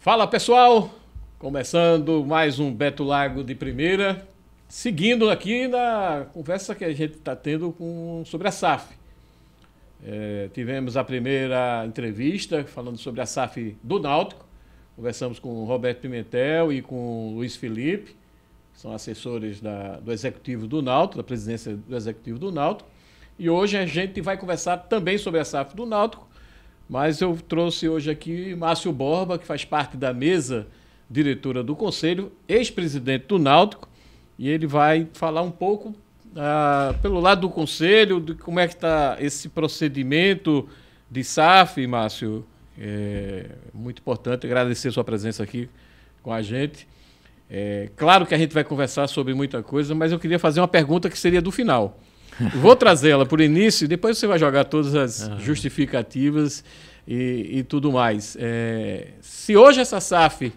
Fala pessoal, começando mais um Beto Lago de Primeira, seguindo aqui na conversa que a gente está tendo sobre a SAF. Tivemos a primeira entrevista falando sobre a SAF do Náutico, conversamos com o Roberto Pimentel e com o Luiz Felipe, que são assessores do Executivo do Náutico, da presidência do Executivo do Náutico, e hoje a gente vai conversar também sobre a SAF do Náutico, mas eu trouxe hoje aqui Márcio Borba, que faz parte da mesa diretora do Conselho, ex-presidente do Náutico, e ele vai falar um pouco pelo lado do Conselho, de como é que está esse procedimento de SAF, Márcio. É muito importante agradecer sua presença aqui com a gente. Claro que a gente vai conversar sobre muita coisa, mas eu queria fazer uma pergunta que seria do final. Vou trazê-la por início e depois você vai jogar todas as justificativas e tudo mais. Se hoje essa SAF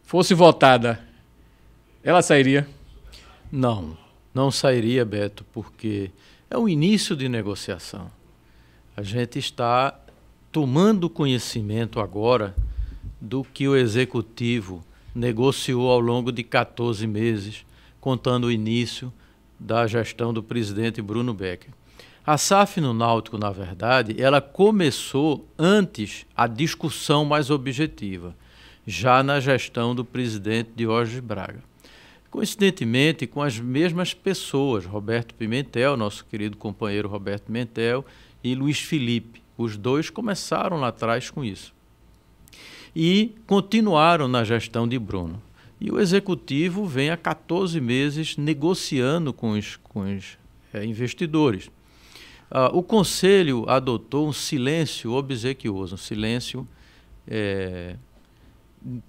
fosse votada, ela sairia? Não sairia, Beto, porque é o início de negociação. A gente está tomando conhecimento agora do que o Executivo negociou ao longo de 14 meses, contando o início da gestão do presidente Bruno Becker. A SAF no Náutico, na verdade, ela começou antes a discussão mais objetiva, já na gestão do presidente Diógenes Braga. Coincidentemente, com as mesmas pessoas, Roberto Pimentel, nosso querido companheiro Roberto Pimentel, e Luiz Felipe. Os dois começaram lá atrás com isso. E continuaram na gestão de Bruno. E o Executivo vem há 14 meses negociando com os investidores. O Conselho adotou um silêncio obsequioso, um silêncio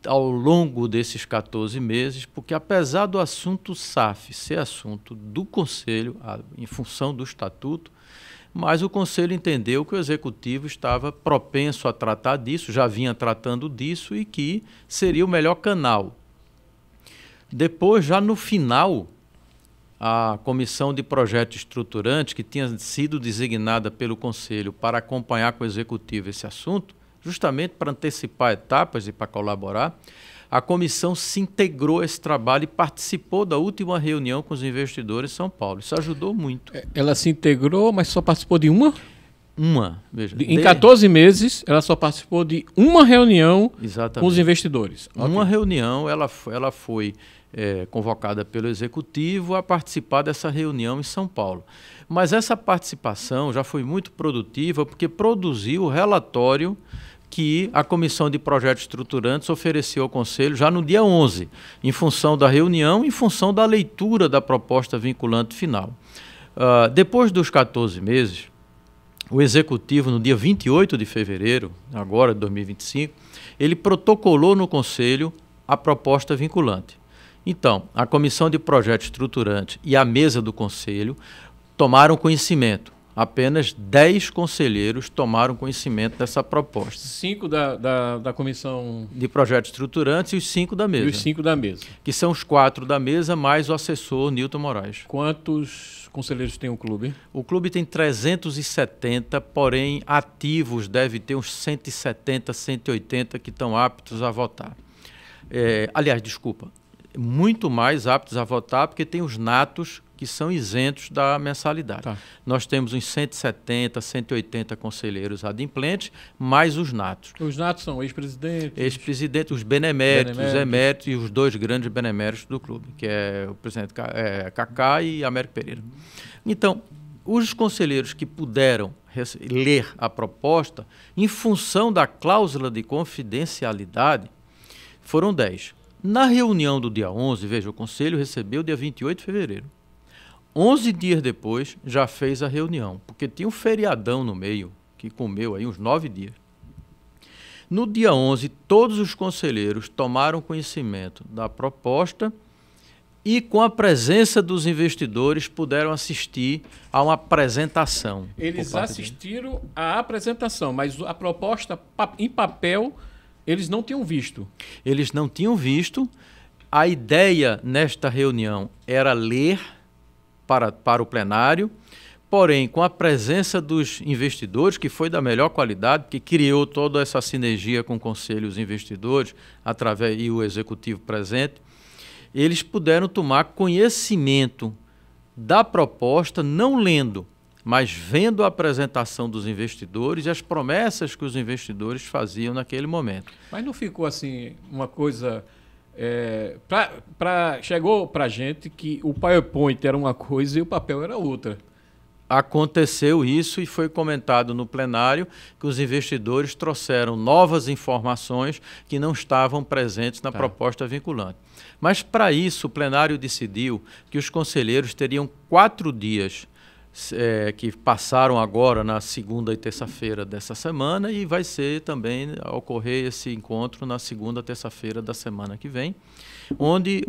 ao longo desses 14 meses, porque apesar do assunto SAF ser assunto do Conselho, em função do Estatuto, mas o Conselho entendeu que o Executivo estava propenso a tratar disso, já vinha tratando disso e que seria o melhor canal. Depois, já no final, a Comissão de Projeto Estruturante, que tinha sido designada pelo Conselho para acompanhar com o Executivo esse assunto, justamente para antecipar etapas e para colaborar, a comissão se integrou a esse trabalho e participou da última reunião com os investidores em São Paulo. Isso ajudou muito. Ela se integrou, mas só participou de uma? Veja. Em 14 meses, ela só participou de uma reunião com os investidores. Uma reunião, ela foi convocada pelo Executivo a participar dessa reunião em São Paulo. Mas essa participação já foi muito produtiva porque produziu o relatório que a Comissão de Projetos Estruturantes ofereceu ao Conselho já no dia 11, em função da reunião, em função da leitura da proposta vinculante final. Depois dos 14 meses, o Executivo, no dia 28 de fevereiro, agora de 2025, ele protocolou no Conselho a proposta vinculante. Então, a Comissão de Projetos Estruturantes e a mesa do Conselho tomaram conhecimento. Apenas 10 conselheiros tomaram conhecimento dessa proposta. 5 da Comissão de Projetos Estruturantes e os 5 da mesa. E os 5 da mesa. Que são os 4 da mesa, mais o assessor Nilton Moraes. Quantos conselheiros tem o clube? O clube tem 370, porém ativos deve ter uns 170, 180 que estão aptos a votar. Muito mais aptos a votar, porque tem os natos que são isentos da mensalidade. Tá. Nós temos uns 170, 180 conselheiros adimplentes, mais os natos. Os natos são ex-presidentes? Ex-presidentes, os beneméritos, os eméritos e os 2 grandes beneméritos do clube, que é o presidente Cacá e Américo Pereira. Então, os conselheiros que puderam ler a proposta, em função da cláusula de confidencialidade, foram 10. Na reunião do dia 11, veja, o Conselho recebeu dia 28 de fevereiro. 11 dias depois, já fez a reunião, porque tinha um feriadão no meio, que comeu aí uns 9 dias. No dia 11, todos os conselheiros tomaram conhecimento da proposta e, com a presença dos investidores, puderam assistir a uma apresentação. Eles assistiram à apresentação, mas a proposta em papel eles não tinham visto. Eles não tinham visto. A ideia nesta reunião era ler para o plenário, porém, com a presença dos investidores, que foi da melhor qualidade, que criou toda essa sinergia com o Conselho e os investidores, através e o Executivo presente, eles puderam tomar conhecimento da proposta, não lendo, mas vendo a apresentação dos investidores e as promessas que os investidores faziam naquele momento. Mas não ficou assim uma coisa... chegou para a gente que o PowerPoint era uma coisa e o papel era outra. Aconteceu isso e foi comentado no plenário que os investidores trouxeram novas informações que não estavam presentes na proposta vinculante. Mas, para isso, o plenário decidiu que os conselheiros teriam 4 dias, que passaram agora na segunda e terça-feira dessa semana, e vai ser também ocorrer esse encontro na segunda e terça-feira da semana que vem, onde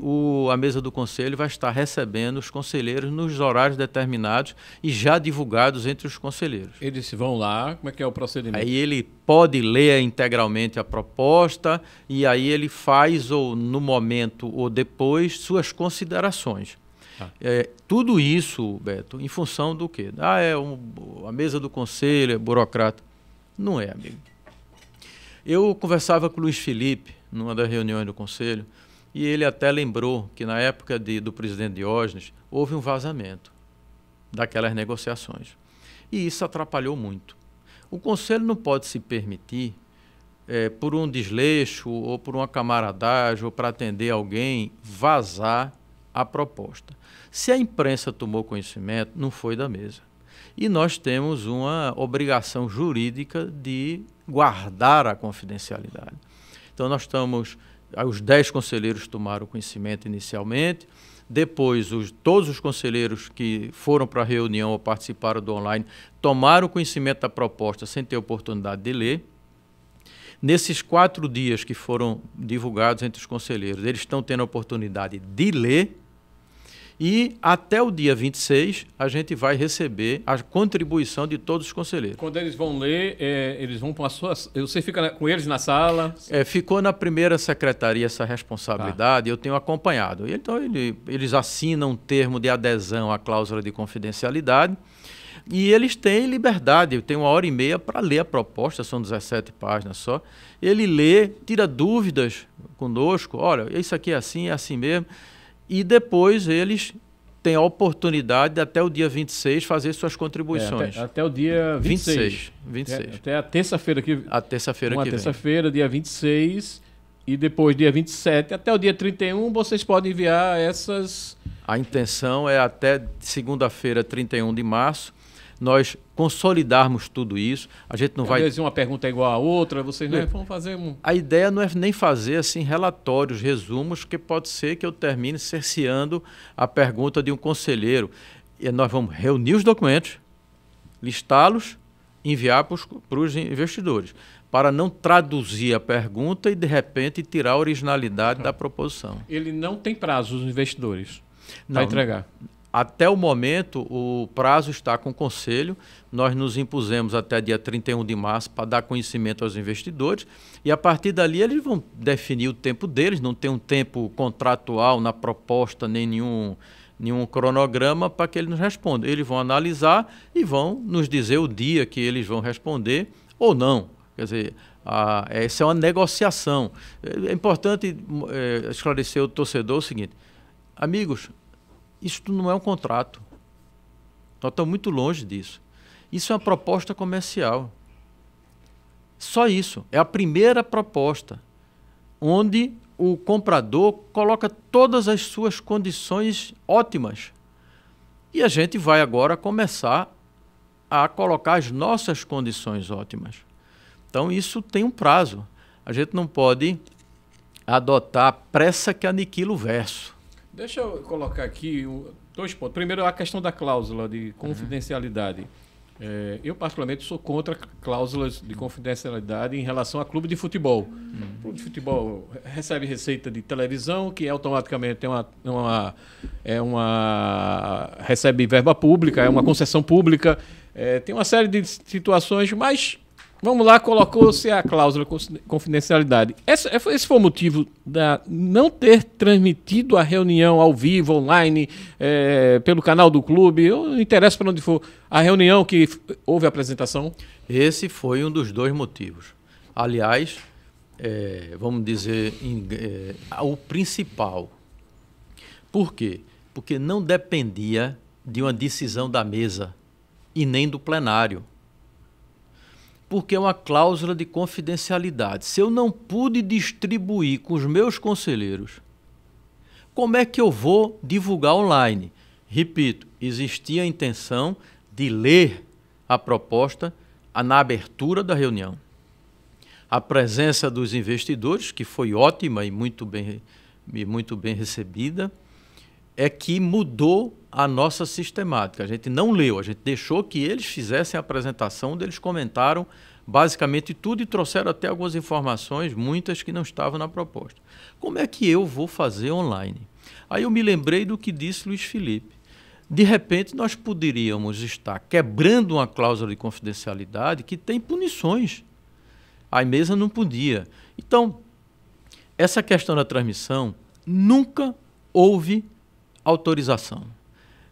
a mesa do conselho vai estar recebendo os conselheiros nos horários determinados e já divulgados entre os conselheiros. Eles vão lá, como é que é o procedimento? Aí ele pode ler integralmente a proposta e aí ele faz, ou no momento ou depois, suas considerações. Tudo isso, Beto, em função do quê? A mesa do conselho é burocrata. Não é, amigo. Eu conversava com o Luiz Felipe, numa das reuniões do conselho, e ele até lembrou que na época do presidente Diógenes houve um vazamento daquelas negociações. E isso atrapalhou muito. O conselho não pode se permitir, por um desleixo ou por uma camaradagem ou para atender alguém, vazar a proposta. Se a imprensa tomou conhecimento, não foi da mesa. E nós temos uma obrigação jurídica de guardar a confidencialidade. Então nós estamos... Os 10 conselheiros tomaram conhecimento inicialmente, depois todos os conselheiros que foram para a reunião ou participaram do online tomaram conhecimento da proposta sem ter oportunidade de ler. Nesses 4 dias que foram divulgados entre os conselheiros, eles estão tendo a oportunidade de ler, e até o dia 26 a gente vai receber a contribuição de todos os conselheiros. Quando eles vão ler, eles vão para a sua... Você fica com eles na sala? Ficou na primeira secretaria essa responsabilidade, eu tenho acompanhado. Então eles assinam um termo de adesão à cláusula de confidencialidade e eles têm liberdade, tem 1h30 para ler a proposta, são 17 páginas só. Ele lê, tira dúvidas conosco, olha, isso aqui é assim mesmo. E depois eles têm a oportunidade de, até o dia 26, fazer suas contribuições. Até o dia 26. 26. Até a terça-feira que vem. A terça-feira que vem. Terça-feira, dia 26, e depois dia 27. Até o dia 31, vocês podem enviar essas... A intenção é até segunda-feira, 31 de março, nós consolidarmos tudo isso. A gente não vai... Às vezes uma pergunta é igual à outra, vocês vão fazer um... A ideia não é nem fazer assim relatórios, resumos, porque pode ser que eu termine cerceando a pergunta de um conselheiro. E nós vamos reunir os documentos, listá-los, enviar para os investidores, para não traduzir a pergunta e, de repente, tirar a originalidade da proposição. Ele não tem prazo, os investidores, para entregar? Até o momento, o prazo está com o Conselho. Nós nos impusemos até dia 31 de março para dar conhecimento aos investidores e, a partir dali, eles vão definir o tempo deles. Não tem um tempo contratual na proposta, nem nenhum cronograma para que eles nos respondam. Eles vão analisar e vão nos dizer o dia que eles vão responder ou não. Quer dizer, essa é uma negociação. É importante esclarecer ao torcedor o seguinte: amigos, isso não é um contrato. Nós estamos muito longe disso. Isso é uma proposta comercial. Só isso. É a primeira proposta, onde o comprador coloca todas as suas condições ótimas. E a gente vai agora começar a colocar as nossas condições ótimas. Então, isso tem um prazo. A gente não pode adotar a pressa que aniquila o verso. Deixa eu colocar aqui 2 pontos. Primeiro, a questão da cláusula de confidencialidade. Eu, particularmente, sou contra cláusulas de confidencialidade em relação a clube de futebol. O clube de futebol recebe receita de televisão, que automaticamente recebe verba pública, é uma concessão pública. Tem uma série de situações, mas Vamos lá, colocou-se a cláusula de confidencialidade. Esse foi o motivo da não ter transmitido a reunião ao vivo, online, pelo canal do clube, não interessa para onde for, a reunião que houve a apresentação? Esse foi um dos dois motivos. Aliás, vamos dizer, o principal. Por quê? Porque não dependia de uma decisão da mesa e nem do plenário. Porque é uma cláusula de confidencialidade. Se eu não pude distribuir com os meus conselheiros, como é que eu vou divulgar online? Repito, existia a intenção de ler a proposta na abertura da reunião. A presença dos investidores, que foi ótima e muito bem recebida, é que mudou a nossa sistemática. A gente não leu, a gente deixou que eles fizessem a apresentação, onde eles comentaram basicamente tudo e trouxeram até algumas informações, muitas que não estavam na proposta. Como é que eu vou fazer online? Aí eu me lembrei do que disse Luiz Felipe. De repente, nós poderíamos estar quebrando uma cláusula de confidencialidade que tem punições. A mesa não podia. Então, essa questão da transmissão, nunca houve autorização.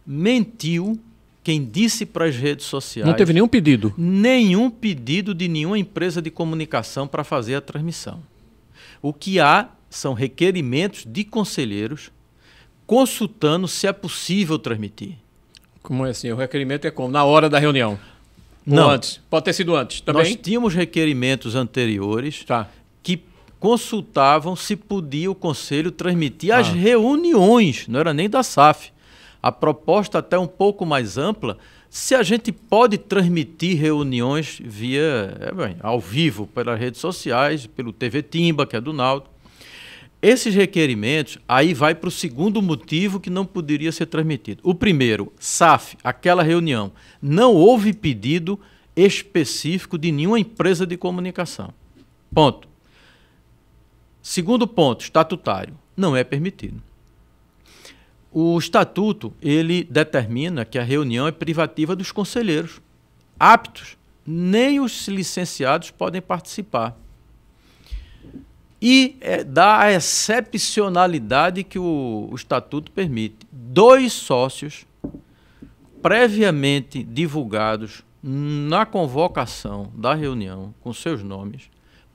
Mentiu quem disse para as redes sociais... Não teve nenhum pedido? Nenhum pedido de nenhuma empresa de comunicação para fazer a transmissão. O que há são requerimentos de conselheiros consultando se é possível transmitir. Como é assim? O requerimento é como? Na hora da reunião? Não. Ou antes? Pode ter sido antes também? Nós tínhamos requerimentos anteriores que consultavam se podia o Conselho transmitir as reuniões, não era nem da SAF. A proposta até um pouco mais ampla, se a gente pode transmitir reuniões via ao vivo, pelas redes sociais, pelo TV Timba, que é do Náutico. Esses requerimentos, aí vai para o segundo motivo que não poderia ser transmitido. O primeiro, SAF, aquela reunião, não houve pedido específico de nenhuma empresa de comunicação. Ponto. Segundo ponto, estatutário, não é permitido. O estatuto, ele determina que a reunião é privativa dos conselheiros aptos, nem os licenciados podem participar. E dá a excepcionalidade que o estatuto permite. 2 sócios previamente divulgados na convocação da reunião, com seus nomes,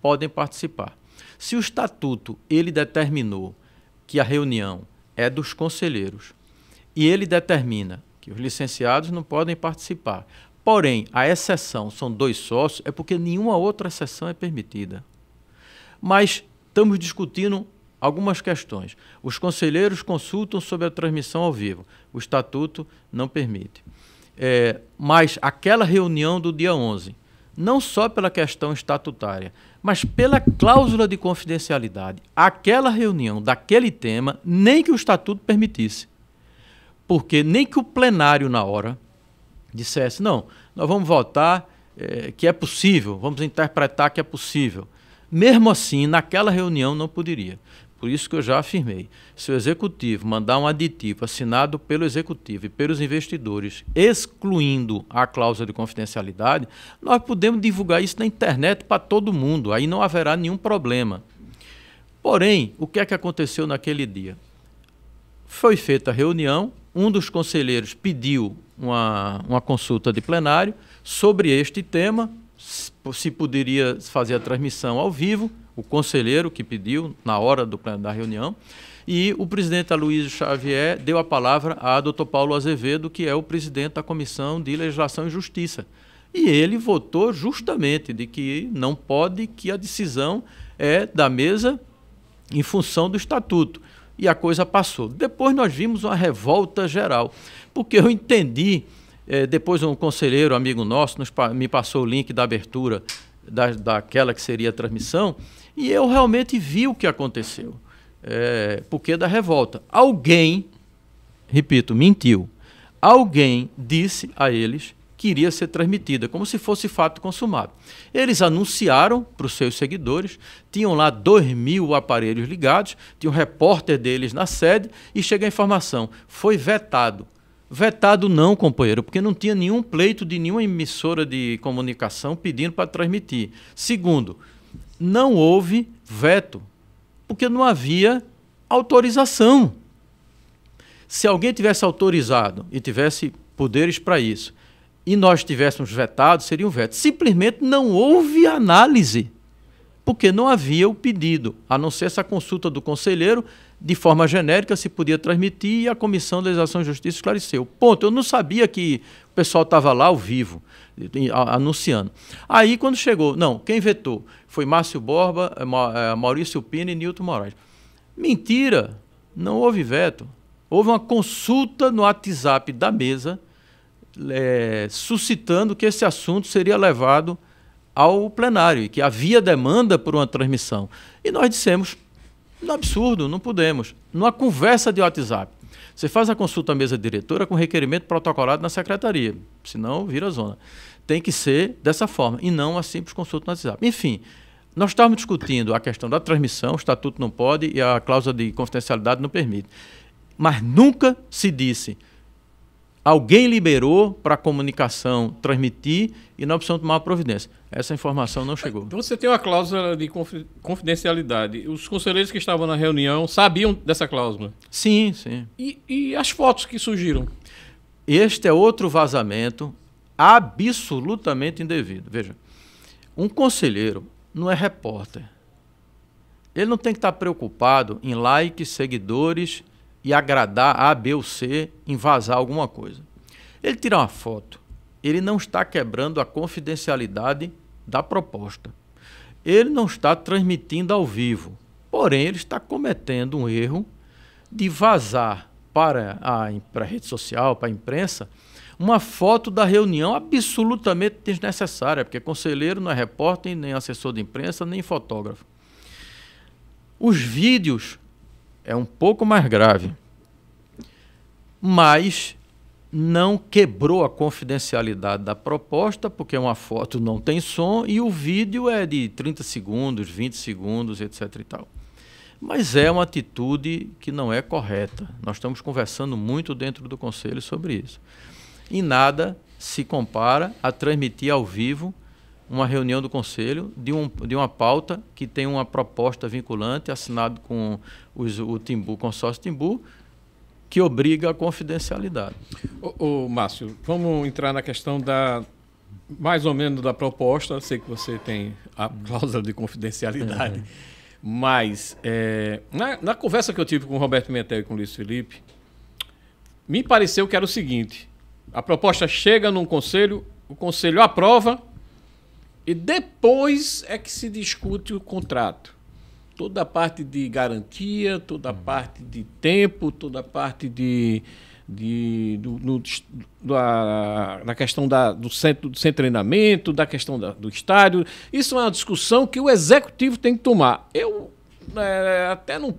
podem participar. Se o estatuto ele determinou que a reunião é dos conselheiros e ele determina que os licenciados não podem participar, porém a exceção são 2 sócios, é porque nenhuma outra exceção é permitida. Mas estamos discutindo algumas questões. Os conselheiros consultam sobre a transmissão ao vivo. O estatuto não permite. Mas aquela reunião do dia 11, não só pela questão estatutária, mas pela cláusula de confidencialidade, aquela reunião daquele tema, nem que o estatuto permitisse. Porque nem que o plenário, na hora, dissesse, não, nós vamos votar que é possível, vamos interpretar que é possível. Mesmo assim, naquela reunião não poderia. Por isso que eu já afirmei, se o executivo mandar um aditivo assinado pelo executivo e pelos investidores, excluindo a cláusula de confidencialidade, nós podemos divulgar isso na internet para todo mundo, aí não haverá nenhum problema. Porém, o que é que aconteceu naquele dia? Foi feita a reunião, um dos conselheiros pediu uma consulta de plenário sobre este tema, se poderia fazer a transmissão ao vivo, o conselheiro que pediu na hora da reunião, e o presidente Aloysio Xavier deu a palavra a Dr. Paulo Azevedo, que é o presidente da Comissão de Legislação e Justiça. E ele votou justamente de que não pode, que a decisão é da mesa em função do estatuto. E a coisa passou. Depois nós vimos uma revolta geral, porque eu entendi, depois um conselheiro, amigo nosso, me passou o link da abertura daquela que seria a transmissão, e eu realmente vi o que aconteceu, porque da revolta. Alguém, repito, mentiu. Alguém disse a eles que iria ser transmitida, como se fosse fato consumado. Eles anunciaram para os seus seguidores, tinham lá 2.000 aparelhos ligados, tinha um repórter deles na sede, e chega a informação, foi vetado. Vetado não, companheiro, porque não tinha nenhum pleito de nenhuma emissora de comunicação pedindo para transmitir. Segundo, não houve veto, porque não havia autorização. Se alguém tivesse autorizado e tivesse poderes para isso, e nós tivéssemos vetado, seria um veto. Simplesmente não houve análise, porque não havia o pedido, a não ser essa consulta do conselheiro, de forma genérica, se podia transmitir, e a Comissão de Legislação e Justiça esclareceu. Ponto. Eu não sabia que o pessoal estava lá ao vivo, anunciando. Aí, quando chegou, não, quem vetou foi Márcio Borba, Maurício Pina e Nilton Moraes. Mentira, não houve veto. Houve uma consulta no WhatsApp da mesa, suscitando que esse assunto seria levado ao plenário e que havia demanda por uma transmissão. E nós dissemos, no absurdo, não podemos. Numa conversa de WhatsApp. Você faz a consulta à mesa diretora com requerimento protocolado na secretaria, senão vira zona. Tem que ser dessa forma, e não a simples consulta no WhatsApp. Enfim, nós estávamos discutindo a questão da transmissão, o estatuto não pode e a cláusula de confidencialidade não permite. Mas nunca se disse, alguém liberou para a comunicação transmitir e não precisam tomar uma providência. Essa informação não chegou. Então você tem uma cláusula de confidencialidade. Os conselheiros que estavam na reunião sabiam dessa cláusula? Sim, sim. E as fotos que surgiram? Este é outro vazamento absolutamente indevido. Veja, um conselheiro não é repórter. Ele não tem que estar preocupado em likes, seguidores e agradar A, B ou C, em vazar alguma coisa. Ele tira uma foto, ele não está quebrando a confidencialidade da proposta. Ele não está transmitindo ao vivo, porém ele está cometendo um erro de vazar para a rede social, para a imprensa, uma foto da reunião absolutamente desnecessária, porque conselheiro não é repórter, nem assessor de imprensa, nem fotógrafo. Os vídeos é um pouco mais grave, mas não quebrou a confidencialidade da proposta, porque uma foto não tem som e o vídeo é de 30 segundos, 20 segundos, etc. e tal. Mas é uma atitude que não é correta. Nós estamos conversando muito dentro do Conselho sobre isso. E nada se compara a transmitir ao vivo uma reunião do Conselho de uma pauta que tem uma proposta vinculante, assinado com o Timbu, consórcio Timbu, que obriga a confidencialidade. Márcio, vamos entrar na questão mais ou menos da proposta. Eu sei que você tem a cláusula de confidencialidade, mas na conversa que eu tive com o Roberto Pimentel e com o Luiz Felipe, me pareceu que era o seguinte: a proposta chega num conselho, o conselho aprova, e depois é que se discute o contrato. Toda a parte de garantia, toda a parte de tempo, toda a parte na questão do centro de treinamento, da questão do estádio. Isso é uma discussão que o executivo tem que tomar. Eu até não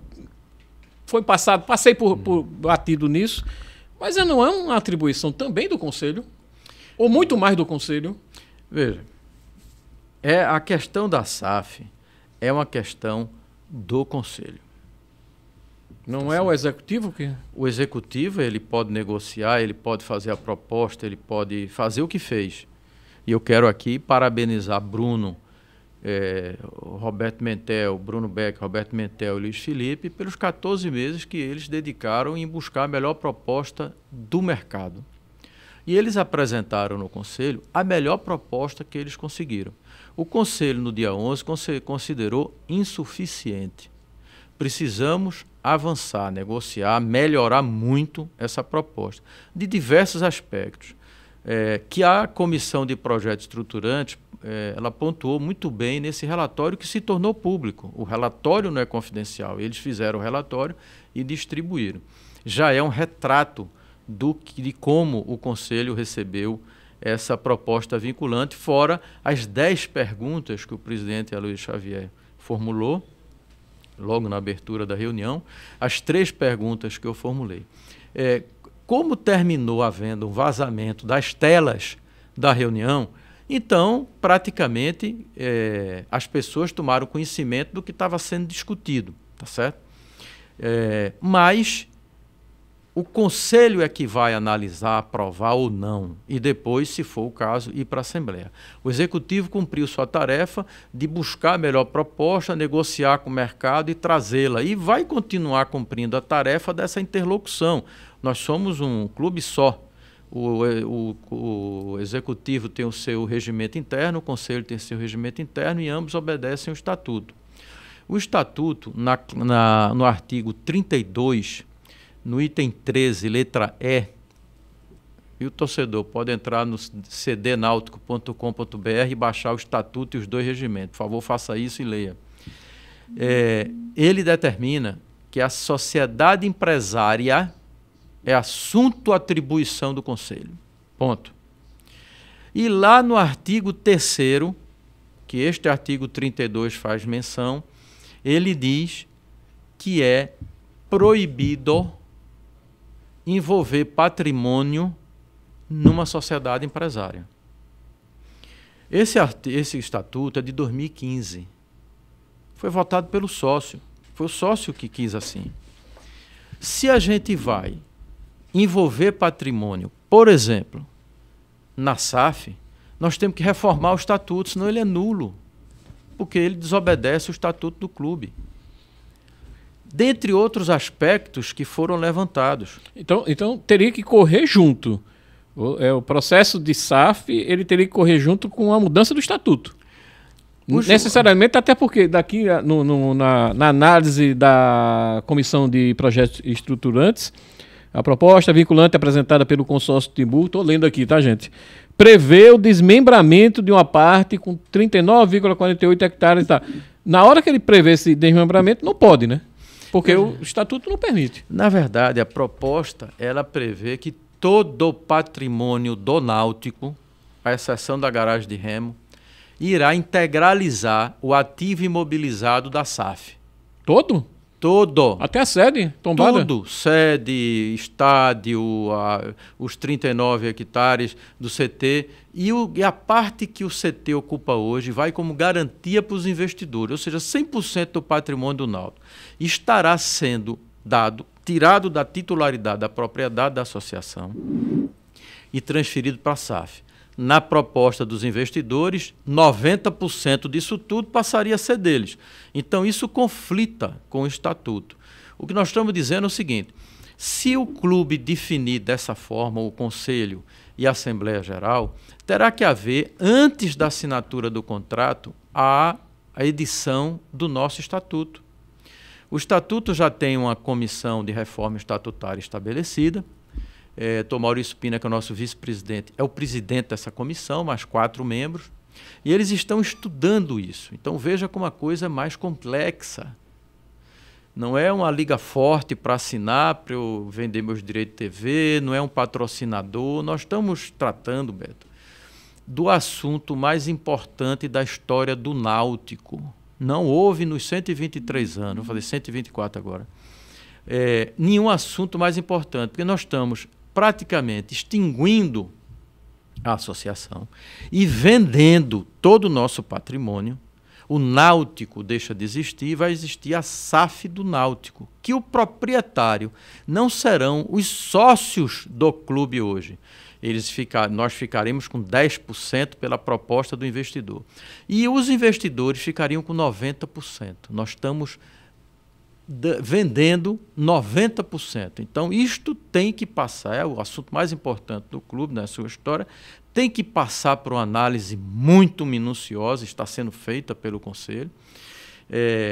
foi passei por batido nisso, mas não é uma atribuição também do Conselho, ou muito mais do Conselho? Veja, a questão da SAF é uma questão do Conselho. Não é o Executivo que... O Executivo, ele pode negociar, ele pode fazer a proposta, ele pode fazer o que fez. E eu quero aqui parabenizar Bruno, Roberto Pimentel, Bruno Beck, Roberto Pimentel e Luiz Felipe pelos 14 meses que eles dedicaram em buscar a melhor proposta do mercado. E eles apresentaram no Conselho a melhor proposta que eles conseguiram. O Conselho, no dia 11, considerou insuficiente. Precisamos avançar, negociar, melhorar muito essa proposta, de diversos aspectos. Que a Comissão de Projetos Estruturantes, ela pontuou muito bem nesse relatório que se tornou público. O relatório não é confidencial, eles fizeram o relatório e distribuíram. Já é um retrato de como o Conselho recebeu essa proposta vinculante, fora as 10 perguntas que o presidente Aloysio Xavier formulou, logo na abertura da reunião, as 3 perguntas que eu formulei. Como terminou havendo um vazamento das telas da reunião, então, praticamente, as pessoas tomaram conhecimento do que estava sendo discutido, tá certo? Mas O conselho é que vai analisar, aprovar ou não, e depois, se for o caso, ir para a Assembleia. O Executivo cumpriu sua tarefa de buscar a melhor proposta, negociar com o mercado e trazê-la. E vai continuar cumprindo a tarefa dessa interlocução. Nós somos um clube só. O Executivo tem o seu regimento interno, o Conselho tem o seu regimento interno e ambos obedecem ao Estatuto. O Estatuto, no artigo 32, no item 13, letra E, e o torcedor pode entrar no cdnautico.com.br e baixar o Estatuto e os dois regimentos. Por favor, faça isso e leia. Ele determina que a sociedade empresária é assunto atribuição do Conselho. Ponto. E lá no artigo 3º, que este artigo 32 faz menção, ele diz que é proibido envolver patrimônio numa sociedade empresária. Esse estatuto é de 2015. Foi votado pelo sócio. Foi o sócio que quis assim. Se a gente vai envolver patrimônio, por exemplo, na SAF, nós temos que reformar o estatuto, senão ele é nulo, porque ele desobedece o estatuto do clube. Dentre outros aspectos que foram levantados. Então teria que correr junto. O processo de SAF, ele teria que correr junto com a mudança do estatuto. Necessariamente, até porque daqui na análise da Comissão de Projetos Estruturantes, a proposta vinculante apresentada pelo consórcio Timbu, estou lendo aqui, tá, gente? Prevê o desmembramento de uma parte com 39,48 hectares. Tá. Na hora que ele prevê esse desmembramento, não pode, né? Porque o estatuto não permite. Na verdade, a proposta, ela prevê que todo o patrimônio do Náutico, à exceção da garagem de remo, irá integralizar o ativo imobilizado da SAF. Todo? Todo. Até a sede tombada? Tudo. Sede, estádio, os 39 hectares do CT e a parte que o CT ocupa hoje vai como garantia para os investidores, ou seja, 100% do patrimônio do Náutico estará sendo tirado da titularidade, da propriedade da associação e transferido para a SAF. Na proposta dos investidores, 90% disso tudo passaria a ser deles. Então, isso conflita com o estatuto. O que nós estamos dizendo é o seguinte: se o clube definir dessa forma, o Conselho e a Assembleia Geral, terá que haver, antes da assinatura do contrato, a edição do nosso estatuto. O estatuto já tem uma comissão de reforma estatutária estabelecida. Maurício Pina, que é o nosso vice-presidente, é o presidente dessa comissão, mais 4 membros, e eles estão estudando isso. Então veja como a coisa é mais complexa. Não é uma liga forte para assinar, para eu vender meus direitos de TV, não é um patrocinador. Nós estamos tratando, Beto, do assunto mais importante da história do Náutico. Não houve nos 123 anos, vou fazer 124 agora, nenhum assunto mais importante, porque nós estamos praticamente extinguindo a associação e vendendo todo o nosso patrimônio. O Náutico deixa de existir e vai existir a SAF do Náutico, que o proprietário não serão os sócios do clube hoje. Nós ficaremos com 10% pela proposta do investidor. E os investidores ficariam com 90%. Nós estamos vendendo 90%. Então, isto tem que passar, é o assunto mais importante do clube, na sua história, tem que passar por uma análise muito minuciosa, está sendo feita pelo Conselho,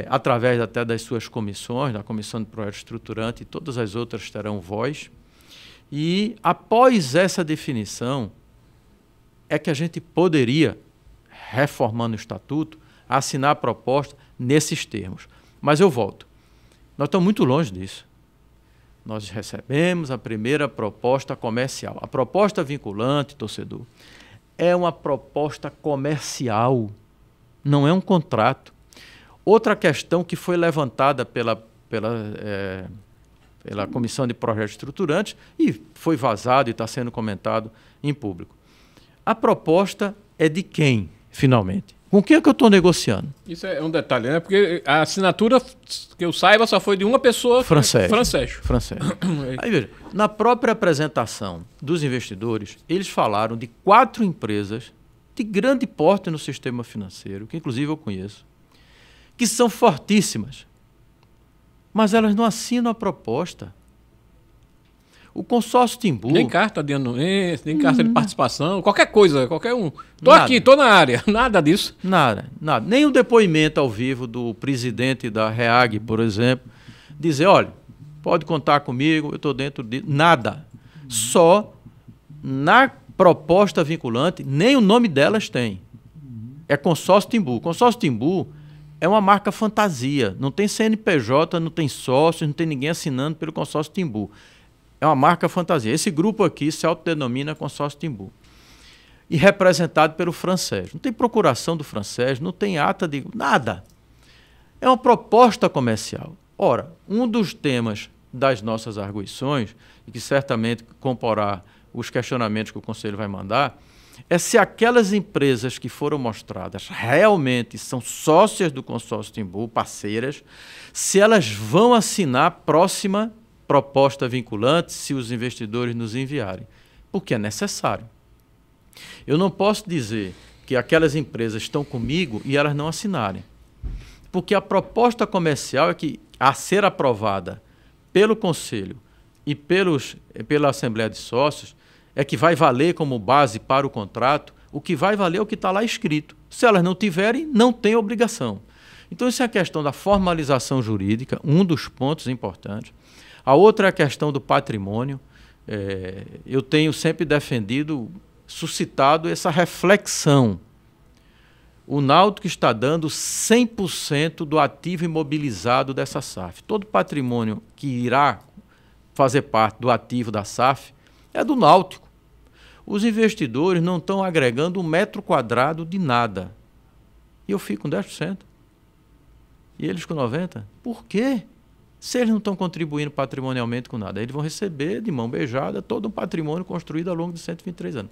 através até das suas comissões, da Comissão de Projeto Estruturante, e todas as outras terão voz. E, após essa definição, é que a gente poderia, reformando o Estatuto, assinar a proposta nesses termos. Mas eu volto. Nós estamos muito longe disso. Nós recebemos a primeira proposta comercial. A proposta vinculante, torcedor, é uma proposta comercial, não é um contrato. Outra questão que foi levantada pela Comissão de Projetos Estruturantes e foi vazado e está sendo comentado em público. A proposta é de quem, finalmente? Com quem é que eu estou negociando? Isso é um detalhe, né? Porque a assinatura, que eu saiba, só foi de uma pessoa. Francésio. Aí veja, na própria apresentação dos investidores, eles falaram de 4 empresas de grande porte no sistema financeiro, que inclusive eu conheço, que são fortíssimas, mas elas não assinam a proposta. O consórcio Timbu... Nem carta de anuência, nem carta de participação, qualquer coisa, qualquer um. Estou aqui, estou na área, nada disso. Nada. Nem um depoimento ao vivo do presidente da REAG, por exemplo, dizer, olha, pode contar comigo, eu estou dentro de... Nada. Só na proposta vinculante, nem o nome delas tem. É consórcio Timbu. Consórcio Timbu é uma marca fantasia. Não tem CNPJ, não tem sócios, não tem ninguém assinando pelo consórcio Timbu. É uma marca fantasia. Esse grupo aqui se autodenomina Consórcio Timbu. E representado pelo Francés. Não tem procuração do Francés, não tem ata de... Nada. É uma proposta comercial. Ora, um dos temas das nossas arguições, e que certamente comporá os questionamentos que o Conselho vai mandar, é se aquelas empresas que foram mostradas realmente são sócias do Consórcio Timbu, parceiras, se elas vão assinar a próxima proposta vinculante se os investidores nos enviarem, porque é necessário. Eu não posso dizer que aquelas empresas estão comigo e elas não assinarem, porque a proposta comercial é que, a ser aprovada pelo Conselho e pela Assembleia de Sócios, é que vai valer como base para o contrato. O que vai valer é o que está lá escrito. Se elas não tiverem, não tem obrigação. Então, isso é a questão da formalização jurídica, um dos pontos importantes. A outra é a questão do patrimônio. Eu tenho sempre defendido, suscitado essa reflexão. O Náutico está dando 100% do ativo imobilizado dessa SAF. Todo patrimônio que irá fazer parte do ativo da SAF é do Náutico. Os investidores não estão agregando 1 metro quadrado de nada. E eu fico com 10%. E eles com 90%. Por quê? Se eles não estão contribuindo patrimonialmente com nada, eles vão receber de mão beijada todo um patrimônio construído ao longo de 123 anos.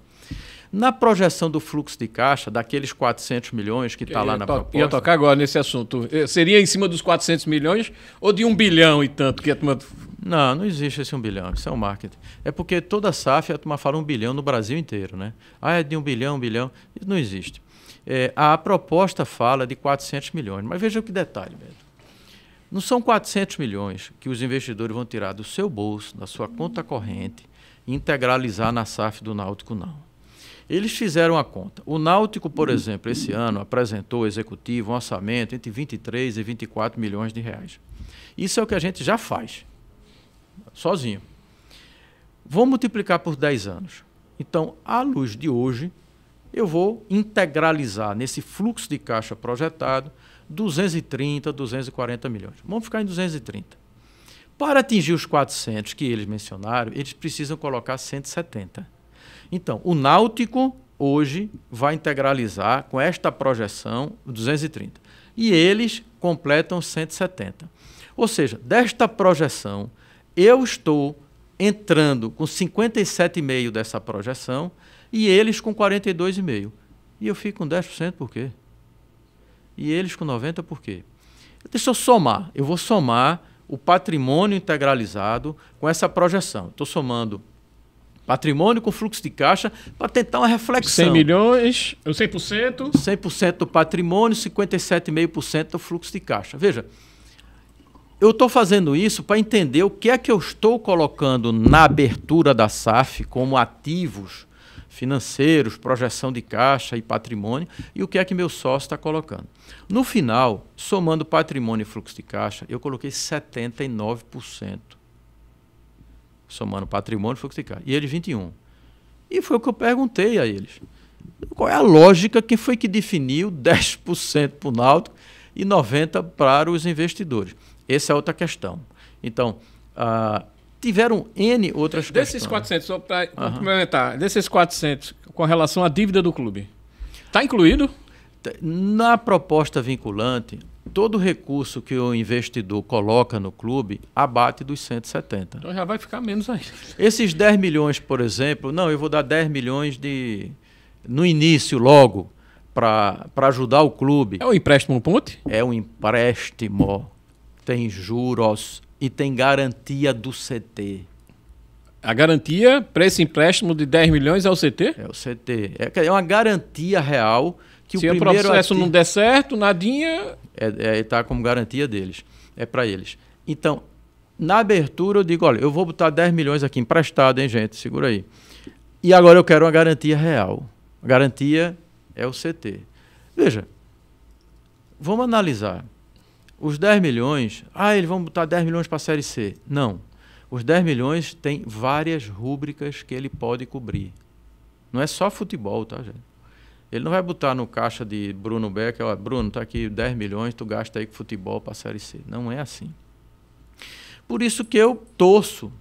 Na projeção do fluxo de caixa, daqueles 400 milhões que está lá na proposta... Ia tocar agora nesse assunto. Seria em cima dos 400 milhões ou de 1 bilhão e tanto? Que a turma... Não existe esse 1 bilhão, isso é um marketing. É porque toda a SAF, a turma fala 1 bilhão no Brasil inteiro, né? É de 1 bilhão, 1 bilhão. Isso não existe. A proposta fala de 400 milhões, mas veja que detalhe, Beto. Não são 400 milhões que os investidores vão tirar do seu bolso, da sua conta corrente, e integralizar na SAF do Náutico, não. Eles fizeram a conta. O Náutico, por exemplo, esse ano apresentou ao executivo um orçamento entre 23 e 24 milhões de reais. Isso é o que a gente já faz, sozinho. Vou multiplicar por 10 anos. Então, à luz de hoje, eu vou integralizar nesse fluxo de caixa projetado 230, 240 milhões. Vamos ficar em 230. Para atingir os 400 que eles mencionaram, eles precisam colocar 170. Então, o Náutico hoje vai integralizar com esta projeção 230. E eles completam 170. Ou seja, desta projeção, eu estou entrando com 57,5% dessa projeção e eles com 42,5%. E eu fico com 10% por quê? E eles com 90% por quê? Deixa eu somar. Eu vou somar o patrimônio integralizado com essa projeção. Estou somando patrimônio com fluxo de caixa para tentar uma reflexão. 100 milhões, 100%? 100% do patrimônio, 57,5% do fluxo de caixa. Veja, eu estou fazendo isso para entender o que é que eu estou colocando na abertura da SAF como ativos financeiros, projeção de caixa e patrimônio, e o que é que meu sócio está colocando. No final, somando patrimônio e fluxo de caixa, eu coloquei 79%. Somando patrimônio e fluxo de caixa. E eles 21%. E foi o que eu perguntei a eles. Qual é a lógica? Quem foi que definiu 10% para o Náutico e 90% para os investidores? Essa é outra questão. Então, tiveram N outras questões. Desses 400, só para complementar, desses 400, com relação à dívida do clube, está incluído? Na proposta vinculante, todo recurso que o investidor coloca no clube abate dos 170. Então já vai ficar menos aí. Esses 10 milhões, por exemplo, não, eu vou dar 10 milhões no início, logo, para ajudar o clube. É o empréstimo ponte? É um empréstimo, tem juros e tem garantia do CT. A garantia para esse empréstimo de 10 milhões é o CT? É o CT. É uma garantia real que Se o primeiro processo não der certo, nadinha... Está como garantia deles. É para eles. Então, na abertura eu digo, olha, eu vou botar 10 milhões aqui emprestado, hein, gente? Segura aí. E agora eu quero uma garantia real. A garantia é o CT. Veja, vamos analisar. Os 10 milhões... eles vão botar 10 milhões para a Série C. Não. Os 10 milhões tem várias rúbricas que ele pode cobrir. Não é só futebol, tá, gente? Ele não vai botar no caixa de Bruno Becker, ó, Bruno, tá aqui 10 milhões, tu gasta aí com futebol para a Série C. Não é assim. Por isso que eu torço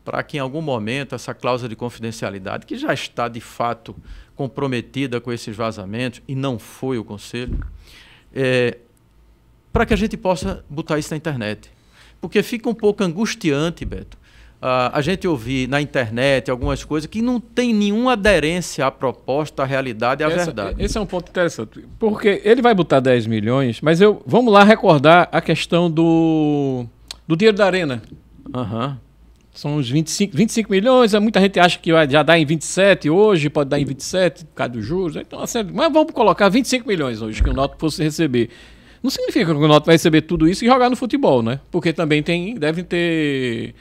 para que em algum momento essa cláusula de confidencialidade, que já está de fato comprometida com esses vazamentos, e não foi o Conselho, para que a gente possa botar isso na internet. Porque fica um pouco angustiante, Beto, a gente ouvir na internet algumas coisas que não tem nenhuma aderência à proposta, à realidade e à verdade. Esse é um ponto interessante, porque ele vai botar 10 milhões, mas vamos lá recordar a questão do dinheiro da Arena. Uhum. São uns 25 milhões, muita gente acha que vai já dar em 27 hoje, pode dar em 27 por causa dos juros. Então, assim, mas vamos colocar 25 milhões hoje que o Náutico fosse receber. Não significa que o Náutico vai receber tudo isso e jogar no futebol, né? Porque também devem ter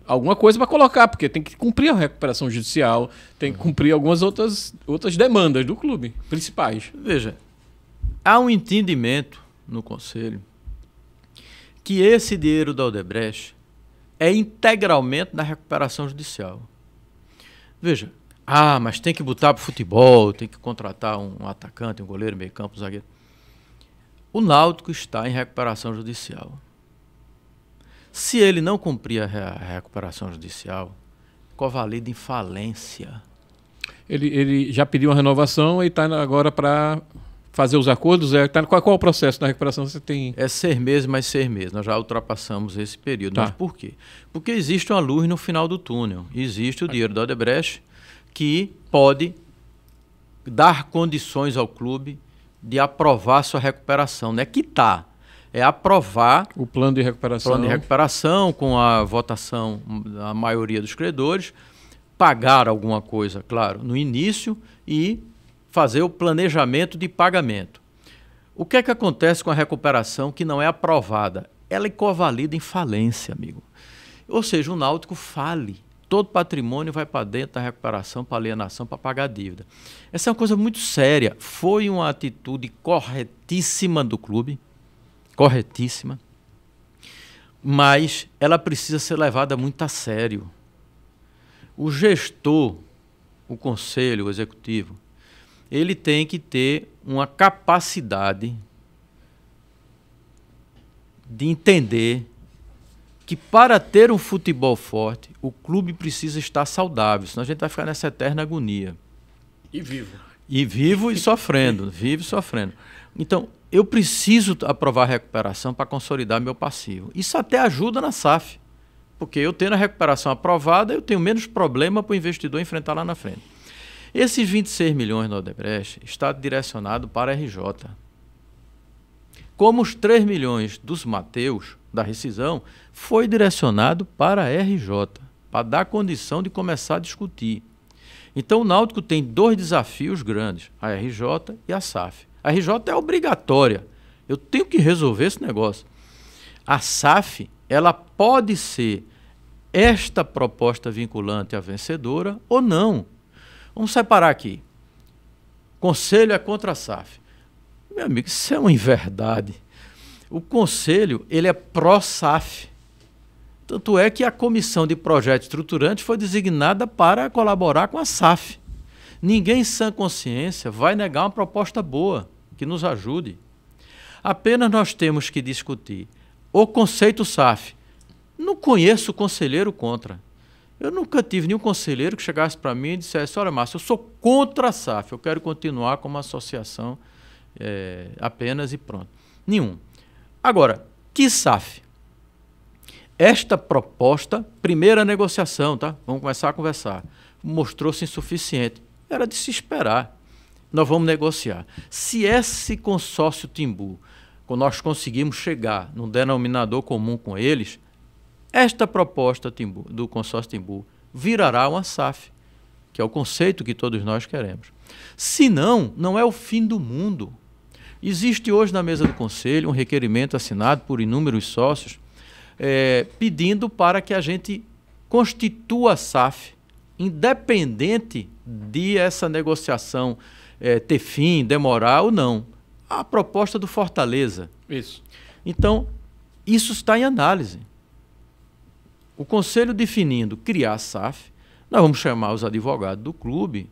alguma coisa para colocar, porque tem que cumprir a recuperação judicial, tem que cumprir algumas outras demandas do clube, principais. Veja, há um entendimento no Conselho que esse dinheiro da Odebrecht é integralmente na recuperação judicial. Veja, mas tem que botar para o futebol, tem que contratar um atacante, um goleiro, meio campo, um zagueiro. O Náutico está em recuperação judicial. Se ele não cumprir a recuperação judicial, convalida em falência. Ele já pediu uma renovação e está agora para fazer os acordos. Qual é o processo da recuperação? Você tem... É 6 meses mais 6 meses. Nós já ultrapassamos esse período. Tá. Mas por quê? Porque existe uma luz no final do túnel. Existe o dinheiro da Odebrecht que pode dar condições ao clube de aprovar sua recuperação. Não é quitar, é aprovar o plano de recuperação. Plano de recuperação com a votação da maioria dos credores, pagar alguma coisa, claro, no início e fazer o planejamento de pagamento. O que é que acontece com a recuperação que não é aprovada? Ela é convalida em falência, amigo. Ou seja, o Náutico fale. Todo patrimônio vai para dentro da recuperação, para alienação, para pagar a dívida. Essa é uma coisa muito séria. Foi uma atitude corretíssima do clube, corretíssima, mas ela precisa ser levada muito a sério. O gestor, o conselho, o executivo, ele tem que ter uma capacidade de entender que para ter um futebol forte, o clube precisa estar saudável, senão a gente vai ficar nessa eterna agonia. E vivo. E vivo e sofrendo, vivo e sofrendo. Então, eu preciso aprovar a recuperação para consolidar meu passivo. Isso até ajuda na SAF, porque eu tendo a recuperação aprovada, eu tenho menos problema para o investidor enfrentar lá na frente. Esses 26 milhões no Odebrecht está direcionado para a RJ. Como os 3 milhões dos Mateus, da rescisão, foi direcionado para a RJ, para dar condição de começar a discutir. Então o Náutico tem 2 desafios grandes, a RJ e a SAF. A RJ é obrigatória, eu tenho que resolver esse negócio. A SAF, ela pode ser esta proposta vinculante à vencedora ou não. Vamos separar aqui. Conselho é contra a SAF. Meu amigo, isso é uma inverdade. O Conselho, ele é pró-SAF. Tanto é que a Comissão de Projeto Estruturante foi designada para colaborar com a SAF. Ninguém em sã consciência vai negar uma proposta boa, que nos ajude. Apenas nós temos que discutir o conceito SAF. Não conheço conselheiro contra. Eu nunca tive nenhum conselheiro que chegasse para mim e dissesse: olha, Márcio, eu sou contra a SAF, eu quero continuar como associação apenas e pronto. Nenhum. Agora, que SAF? Esta proposta, primeira negociação, tá? Vamos começar a conversar. Mostrou-se insuficiente. Era de se esperar. nós vamos negociar. Se esse consórcio Timbu, quando nós conseguimos chegar num denominador comum com eles, esta proposta Timbu, do consórcio Timbu virará uma SAF, que é o conceito que todos nós queremos. Se não, não é o fim do mundo. Existe hoje na mesa do Conselho um requerimento assinado por inúmeros sócios pedindo para que a gente constitua a SAF, independente de essa negociação ter fim, demorar ou não. A proposta do Fortaleza. Isso. Então, isso está em análise. O Conselho definindo criar a SAF, nós vamos chamar os advogados do clube,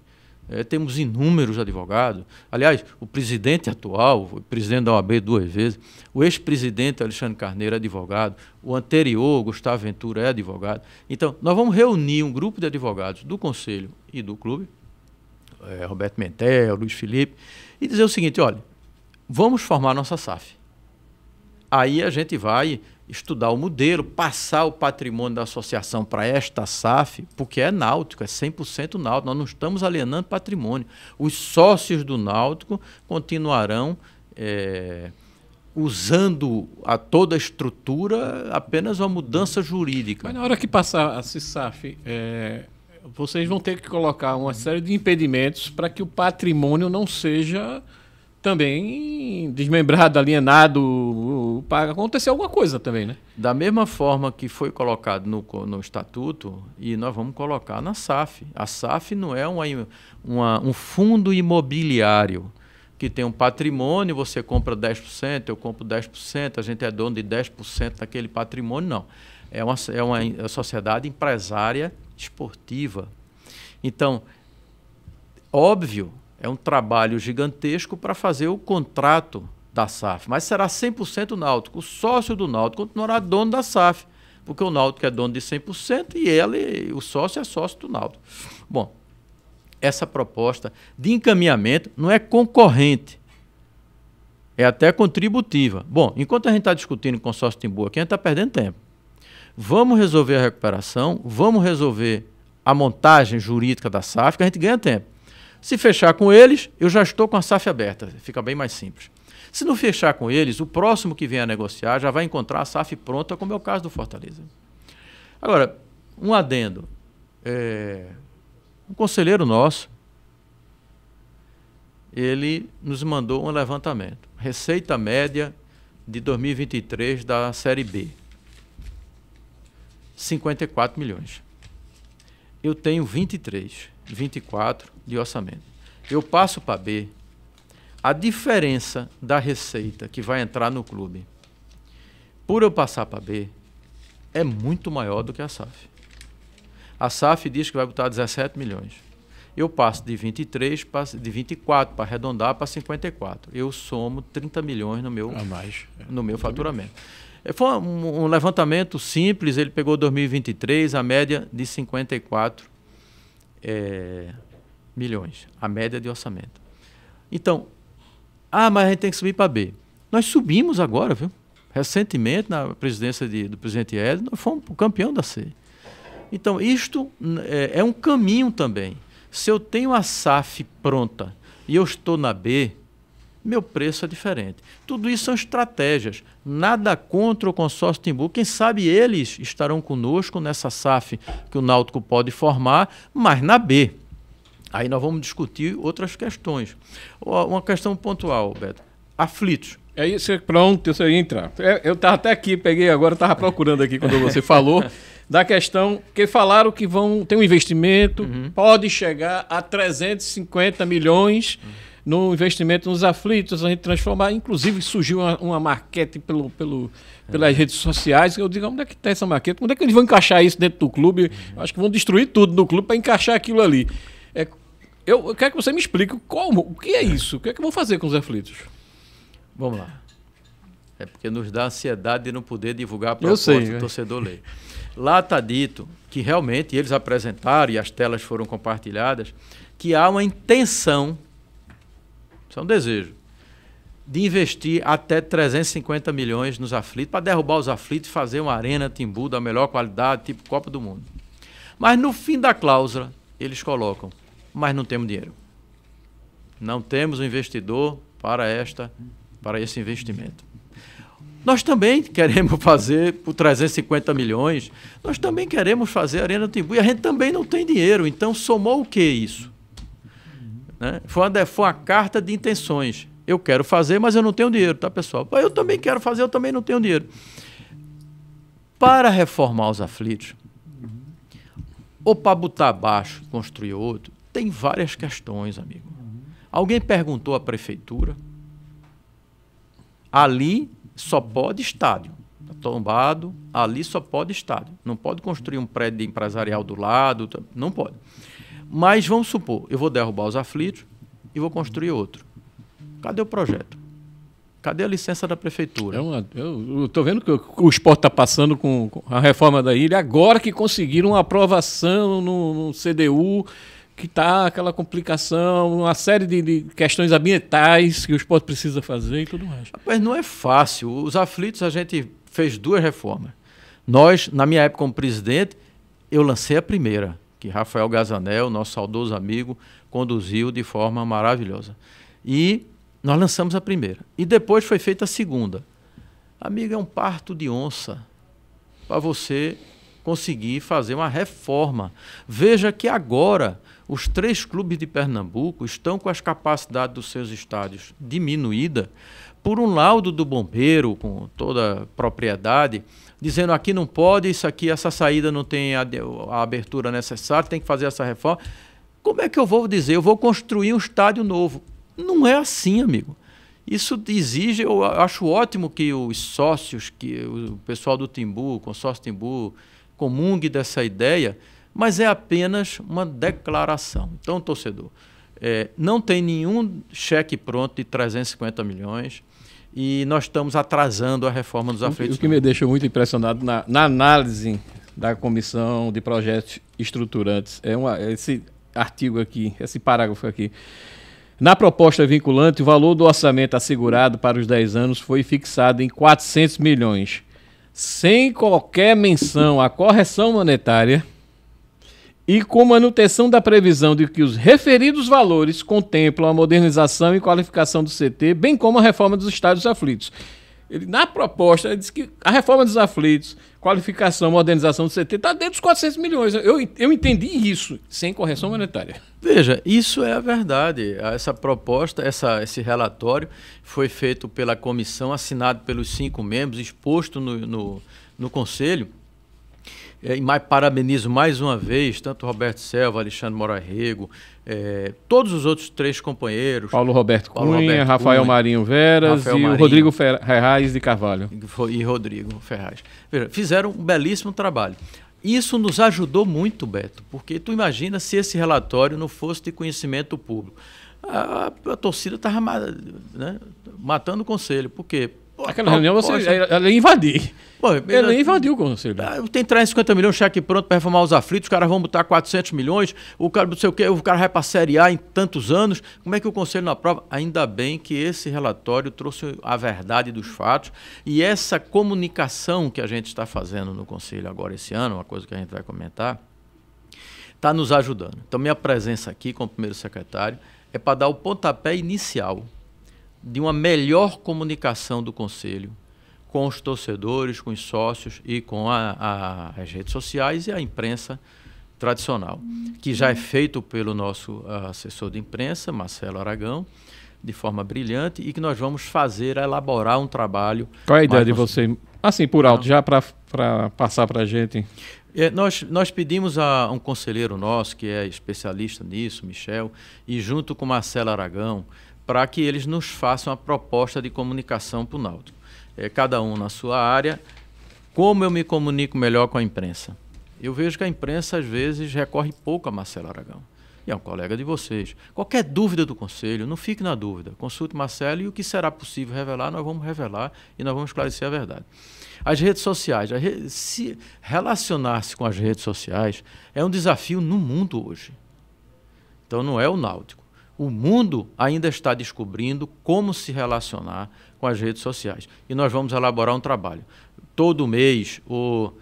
temos inúmeros advogados. Aliás, o presidente atual, o presidente da OAB 2 vezes, o ex-presidente Alexandre Carneiro é advogado, o anterior, Gustavo Ventura, é advogado. Então, nós vamos reunir um grupo de advogados do Conselho e do clube, Roberto Mentel, Luiz Felipe, e dizer o seguinte, olha, vamos formar nossa SAF. Aí a gente vai estudar o modelo, passar o patrimônio da associação para esta SAF, porque é náutico, é 100% náutico, nós não estamos alienando patrimônio. Os sócios do náutico continuarão usando toda a estrutura, apenas uma mudança jurídica. Mas na hora que passar a SAF, vocês vão ter que colocar uma série de impedimentos para que o patrimônio não seja também desmembrado, alienado, para acontecer alguma coisa também, né? Da mesma forma que foi colocado no Estatuto, e nós vamos colocar na SAF. A SAF não é um fundo imobiliário que tem um patrimônio, você compra 10%, eu compro 10%, a gente é dono de 10% daquele patrimônio, não. É uma sociedade empresária esportiva. Então, óbvio, é um trabalho gigantesco para fazer o contrato da SAF, mas será 100% náutico. O sócio do náutico continuará dono da SAF, porque o náutico é dono de 100% e o sócio é sócio do náutico. Bom, essa proposta de encaminhamento não é concorrente, é até contributiva. Bom, enquanto a gente está discutindo o consórcio Timbu aqui, a gente está perdendo tempo. Vamos resolver a recuperação, vamos resolver a montagem jurídica da SAF, que a gente ganha tempo. Se fechar com eles, eu já estou com a SAF aberta, fica bem mais simples. Se não fechar com eles, o próximo que vier a negociar já vai encontrar a SAF pronta, como é o caso do Fortaleza. Agora, um adendo. Um conselheiro nosso, ele nos mandou um levantamento. Receita média de 2023 da Série B. 54 milhões. Eu tenho 23, 24 de orçamento. Eu passo para B. A diferença da receita que vai entrar no clube, por eu passar para B, é muito maior do que a SAF. A SAF diz que vai botar 17 milhões. Eu passo de 23, de 24 para arredondar para 54. Eu somo 30 milhões no meu faturamento. Foi um levantamento simples, ele pegou 2023, a média de 54 milhões, a média de orçamento. Então, mas a gente tem que subir para B. Nós subimos agora, viu? Recentemente, na presidência do presidente Edson, nós fomos o campeão da C. Então, isto é um caminho também. Se eu tenho a SAF pronta e eu estou na B, meu preço é diferente. Tudo isso são estratégias. Nada contra o consórcio Timbu. Quem sabe eles estarão conosco nessa SAF que o Náutico pode formar, mas na B. Aí nós vamos discutir outras questões. Uma questão pontual, Beto. Aflitos. É isso, pronto, você ia entrar. Eu estava até aqui, peguei agora, estava procurando aqui quando você falou da questão, que falaram que ter um investimento, pode chegar a 350 milhões no investimento nos aflitos, a gente transformar, inclusive surgiu uma maquete pelas redes sociais, eu digo, onde é que está essa maquete? Onde é que eles vão encaixar isso dentro do clube? Acho que vão destruir tudo no clube para encaixar aquilo ali. Eu quero que você me explique o que é isso, o que é que vão fazer com os aflitos? Vamos lá. É porque nos dá ansiedade de não poder divulgar a proposta do torcedor ler. Lá está dito que realmente eles apresentaram, e as telas foram compartilhadas, que há uma intenção, isso é um desejo, de investir até 350 milhões nos aflitos, para derrubar os aflitos e fazer uma arena Timbu da melhor qualidade, tipo Copa do Mundo. Mas no fim da cláusula, eles colocam, mas não temos dinheiro. Não temos um investidor para esse investimento. Nós também queremos fazer por 350 milhões, nós também queremos fazer a Arena Timbu, e a gente também não tem dinheiro. Então, somou o que isso? Né? Foi uma carta de intenções. Eu quero fazer, mas eu não tenho dinheiro, tá, pessoal? Eu também quero fazer, eu também não tenho dinheiro. Para reformar os aflitos, ou para botar abaixo e construir outro, tem várias questões, amigo. Alguém perguntou à prefeitura? Ali só pode estádio. Está tombado, ali só pode estádio. Não pode construir um prédio empresarial do lado, não pode. Mas vamos supor, eu vou derrubar os aflitos e vou construir outro. Cadê o projeto? Cadê a licença da prefeitura? Eu estou vendo que o esporte está passando com a reforma da ilha, agora que conseguiram uma aprovação no CDU, que está aquela complicação, uma série de questões ambientais que o esporte precisa fazer e tudo mais. Mas não é fácil. Os aflitos, a gente fez 2 reformas. Nós, na minha época como presidente, eu lancei a primeira, que Rafael Gazanel, nosso saudoso amigo, conduziu de forma maravilhosa. E nós lançamos a primeira. E depois foi feita a segunda. Amigo, é um parto de onça para você conseguir fazer uma reforma. Veja que agora os 3 clubes de Pernambuco estão com as capacidades dos seus estádios diminuída por um laudo do bombeiro, com toda a propriedade, dizendo aqui não pode, isso aqui, essa saída não tem a abertura necessária, tem que fazer essa reforma. Como é que eu vou dizer? Eu vou construir um estádio novo. Não é assim, amigo. Isso exige, eu acho ótimo que os sócios, que o pessoal do Timbu, o consórcio Timbu, comungue dessa ideia, mas é apenas uma declaração. Então, torcedor, não tem nenhum cheque pronto de 350 milhões e nós estamos atrasando a reforma dos aflitos. O que me deixa muito impressionado na análise da Comissão de Projetos Estruturantes esse artigo aqui, esse parágrafo aqui. Na proposta vinculante, o valor do orçamento assegurado para os 10 anos foi fixado em 400 milhões, sem qualquer menção à correção monetária e com manutenção da previsão de que os referidos valores contemplam a modernização e qualificação do CT, bem como a reforma dos estádios aflitos. Na proposta, ele diz que a reforma dos aflitos, qualificação, modernização do CT, está dentro dos 400 milhões. Eu entendi isso, sem correção monetária. Veja, isso é a verdade. Essa proposta, esse relatório foi feito pela comissão, assinado pelos 5 membros, exposto no Conselho. E parabenizo mais uma vez tanto Roberto Selva, Alexandre Moraes Rego, todos os outros 3 companheiros. Paulo Roberto Cunha, Rafael Marinho Veras e o Rodrigo Ferraz de Carvalho. E Rodrigo Ferraz. Veja, fizeram um belíssimo trabalho. Isso nos ajudou muito, Beto, porque tu imagina se esse relatório não fosse de conhecimento público. A torcida estava matando o conselho, porque... Aquela reunião ela ia invadir. Ele invadiu o conselho. Tem 350 milhões de cheque pronto para reformar os aflitos, os caras vão botar 400 milhões, o cara não sei o quê, o cara vai para a Série A em tantos anos. Como é que o conselho não aprova? Ainda bem que esse relatório trouxe a verdade dos fatos e essa comunicação que a gente está fazendo no conselho agora esse ano, uma coisa que a gente vai comentar, está nos ajudando. Então, minha presença aqui como primeiro secretário é para dar o pontapé inicial de uma melhor comunicação do Conselho com os torcedores, com os sócios e com as redes sociais e a imprensa tradicional, que já é feito pelo nosso assessor de imprensa, Marcelo Aragão, de forma brilhante, e que nós vamos elaborar um trabalho... Qual é a ideia de você, assim por alto, já para passar para a gente? Nós pedimos a um conselheiro nosso, que é especialista nisso, Michel, e junto com Marcelo Aragão, para que eles nos façam a proposta de comunicação para o Náutico. Cada um na sua área. Como eu me comunico melhor com a imprensa? Eu vejo que a imprensa, às vezes, recorre pouco a Marcelo Aragão. E é um colega de vocês. Qualquer dúvida do Conselho, não fique na dúvida. Consulte Marcelo e o que será possível revelar, nós vamos revelar e nós vamos esclarecer a verdade. As redes sociais. Se relacionar-se com as redes sociais é um desafio no mundo hoje. Então, não é o Náutico. O mundo ainda está descobrindo como se relacionar com as redes sociais. E nós vamos elaborar um trabalho. Todo mês, ou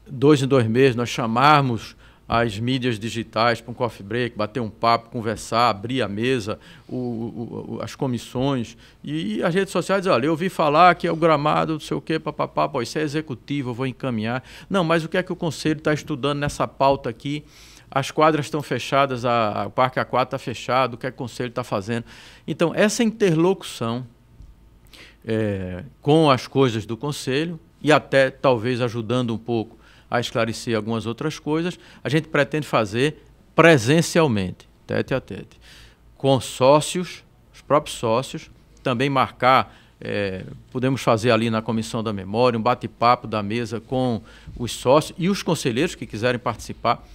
2 em 2 meses, nós chamarmos as mídias digitais para um coffee break, bater um papo, conversar, abrir a mesa, as comissões. E as redes sociais dizem, olha, eu ouvi falar que é o gramado, não sei o quê, papapá, pô, isso é executivo, eu vou encaminhar. Não, mas o que é que o Conselho está estudando nessa pauta aqui? As quadras estão fechadas, o Parque Aquático está fechado, o que é que o Conselho está fazendo? Então, essa interlocução com as coisas do Conselho e até talvez ajudando um pouco a esclarecer algumas outras coisas, a gente pretende fazer presencialmente, tete a tete, com sócios, os próprios sócios, também marcar, podemos fazer ali na Comissão da Memória, um bate-papo da mesa com os sócios e os conselheiros que quiserem participar.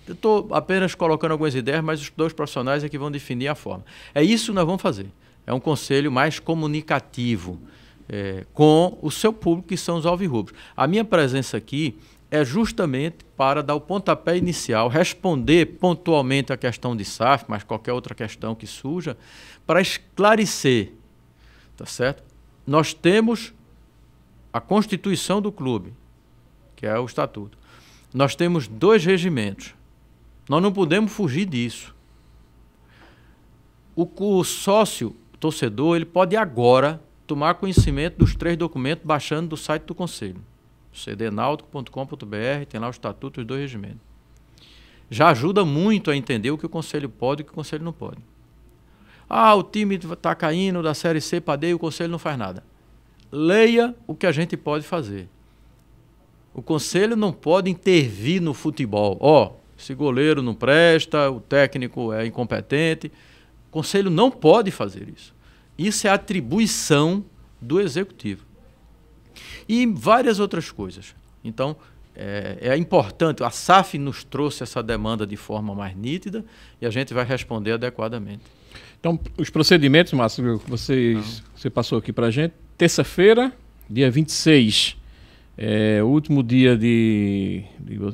Eu estou apenas colocando algumas ideias, mas os dois profissionais é que vão definir a forma. É isso que nós vamos fazer. É um conselho mais comunicativo com o seu público, que são os alvirrubros. A minha presença aqui é justamente para dar o pontapé inicial, responder pontualmente a questão de SAF, mas qualquer outra questão que surja, para esclarecer, tá certo? Nós temos a Constituição do clube, que é o Estatuto. Nós temos 2 regimentos. Nós não podemos fugir disso. O sócio torcedor, ele pode agora tomar conhecimento dos 3 documentos baixando do site do Conselho. cdnautico.com.br, tem lá o Estatuto dos 2 regimentos. Já ajuda muito a entender o que o Conselho pode e o que o Conselho não pode. O time está caindo da Série C para D e o Conselho não faz nada. Leia o que a gente pode fazer. O Conselho não pode intervir no futebol. Esse goleiro não presta, o técnico é incompetente. O Conselho não pode fazer isso. Isso é atribuição do Executivo. E várias outras coisas. Então, é importante, a SAF nos trouxe essa demanda de forma mais nítida e a gente vai responder adequadamente. Então, os procedimentos, Márcio, você passou aqui para a gente, terça-feira, dia 26, o último dia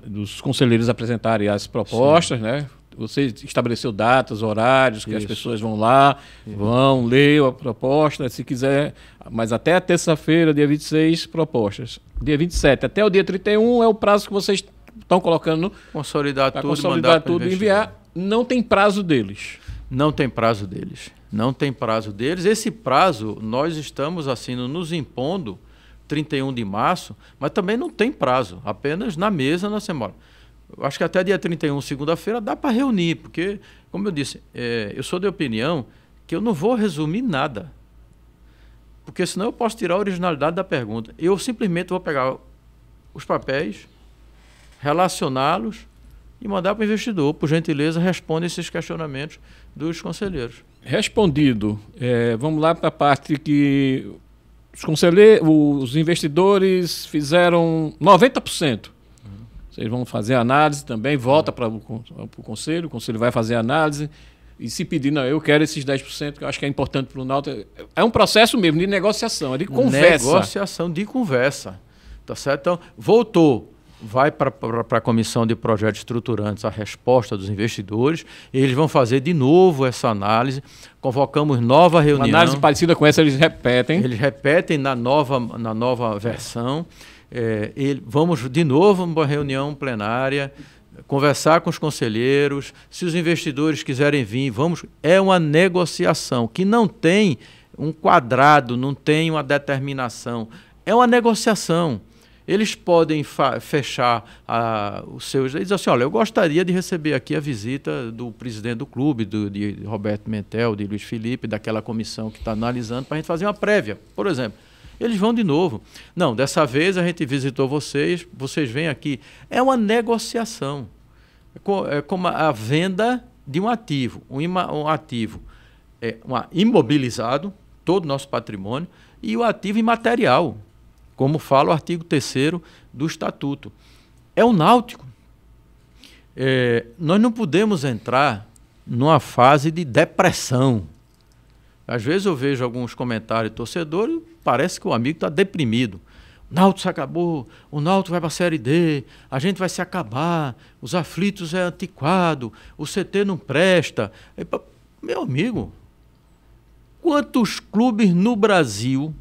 dos conselheiros apresentarem as propostas, né? Você estabeleceu datas, horários, que as pessoas vão lá, vão ler a proposta, se quiser, mas até a terça-feira, dia 26, propostas. Dia 27, até o dia 31 é o prazo que vocês estão colocando. Consolidar tudo e enviar. Não tem prazo deles. Não tem prazo deles. Não tem prazo deles. Esse prazo, nós estamos assim, nos impondo 31 de março, mas também não tem prazo. Apenas na mesa na semana. Eu acho que até dia 31, segunda-feira, dá para reunir, porque, como eu disse, eu sou de opinião que eu não vou resumir nada, porque senão eu posso tirar a originalidade da pergunta. Eu simplesmente vou pegar os papéis, relacioná-los e mandar para o investidor. Por gentileza, responda esses questionamentos dos conselheiros. Respondido. Vamos lá para a parte que os investidores fizeram 90%. Vocês vão fazer análise também, volta para o Conselho vai fazer análise e se pedir, não, eu quero esses 10%, que eu acho que é importante para o Náutico. É um processo mesmo de negociação, de conversa. Negociação de conversa, tá certo? Então, voltou, vai para a Comissão de Projetos Estruturantes a resposta dos investidores, eles vão fazer de novo essa análise, convocamos nova reunião. Uma análise parecida com essa eles repetem. Eles repetem na nova versão. Vamos de novo numa reunião plenária, conversar com os conselheiros, se os investidores quiserem vir, é uma negociação que não tem um quadrado, não tem uma determinação, é uma negociação. Eles podem fechar os seus... Eles dizem assim, olha, eu gostaria de receber aqui a visita do presidente do clube, de Roberto Mentel, de Luiz Felipe, daquela comissão que está analisando, para a gente fazer uma prévia, por exemplo. Eles vão de novo. Não, dessa vez a gente visitou vocês vêm aqui. É uma negociação. É como a venda de um ativo. Um ativo imobilizado, todo o nosso patrimônio, e o ativo imaterial, como fala o artigo 3º do Estatuto. É o Náutico. Nós não podemos entrar numa fase de depressão. Às vezes eu vejo alguns comentários de torcedores, parece que o amigo está deprimido. O Náutico se acabou, o Náutico vai para a Série D, a gente vai se acabar, os aflitos é antiquado, o CT não presta. Meu amigo, quantos clubes no Brasil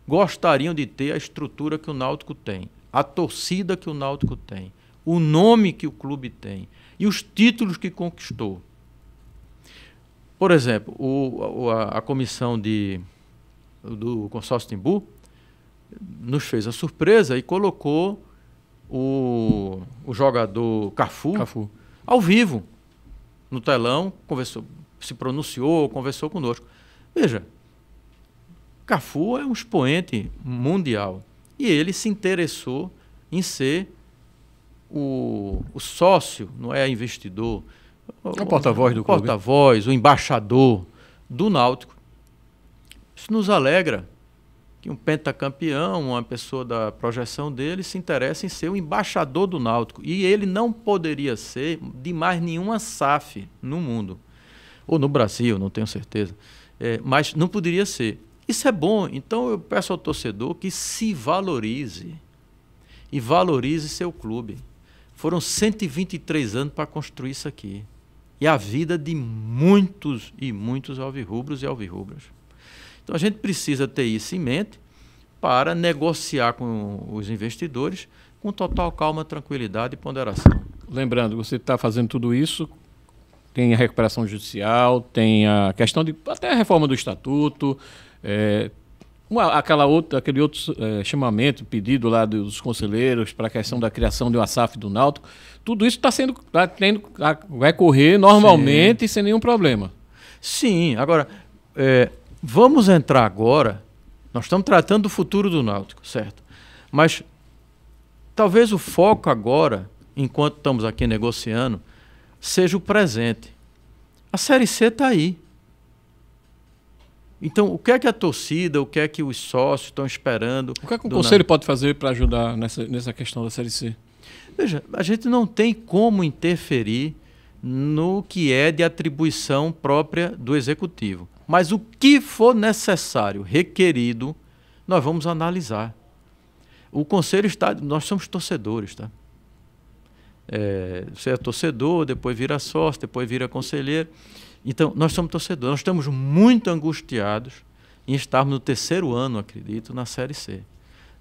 gostariam de ter a estrutura que o Náutico tem, a torcida que o Náutico tem, o nome que o clube tem e os títulos que conquistou. Por exemplo, a comissão do consórcio Timbu nos fez a surpresa e colocou o jogador Cafu ao vivo no telão, conversou, se pronunciou, conversou conosco. Veja, Cafu é um expoente mundial e ele se interessou em ser o sócio, não é investidor, o porta-voz do clube. Porta-voz, o embaixador do Náutico. Isso nos alegra que um pentacampeão, uma pessoa da projeção dele, se interessa em ser o embaixador do Náutico. E ele não poderia ser de mais nenhuma SAF no mundo. Ou no Brasil, não tenho certeza. Mas não poderia ser. Isso é bom. Então eu peço ao torcedor que se valorize. E valorize seu clube. Foram 123 anos para construir isso aqui. E a vida de muitos e muitos alvirrubros e alvirrubras. Então a gente precisa ter isso em mente para negociar com os investidores com total calma, tranquilidade e ponderação. Lembrando, você está fazendo tudo isso, tem a recuperação judicial, tem a questão de até a reforma do estatuto, aquele outro chamamento, pedido lá dos conselheiros para a questão da criação de uma SAF do Náutico. Tudo isso vai correr normalmente. Sim. Sem nenhum problema. Sim, agora vamos entrar agora, nós estamos tratando do futuro do Náutico, certo? Mas talvez o foco agora, enquanto estamos aqui negociando, seja o presente. A Série C está aí. Então, o que é que a torcida, o que é que os sócios estão esperando? O que é que o conselho pode fazer para ajudar nessa questão da Série C? Veja, a gente não tem como interferir no que é de atribuição própria do executivo. Mas o que for necessário, requerido, nós vamos analisar. O conselho está... Nós somos torcedores, tá? Você é torcedor, depois vira sócio, depois vira conselheiro. Então, nós somos torcedores. Nós estamos muito angustiados em estarmos no 3º ano, acredito, na Série C.